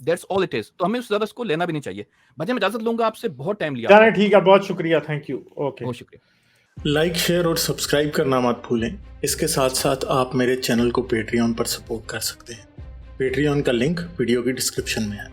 दैट्स ऑल इट इज। तो हमें उससे ज्यादा इसको लेना भी नहीं चाहिए। भाई मैं इजाजत लूंगा आपसे, बहुत टाइम लिया। चलिए ठीक है, बहुत शुक्रिया, थैंक यू, ओके, बहुत शुक्रिया। लाइक, शेयर और सब्सक्राइब करना मत भूलें। इसके साथ साथ आप मेरे चैनल को पेट्रियन पर सपोर्ट कर सकते हैं। पेट्रियन का लिंक वीडियो की डिस्क्रिप्शन में है।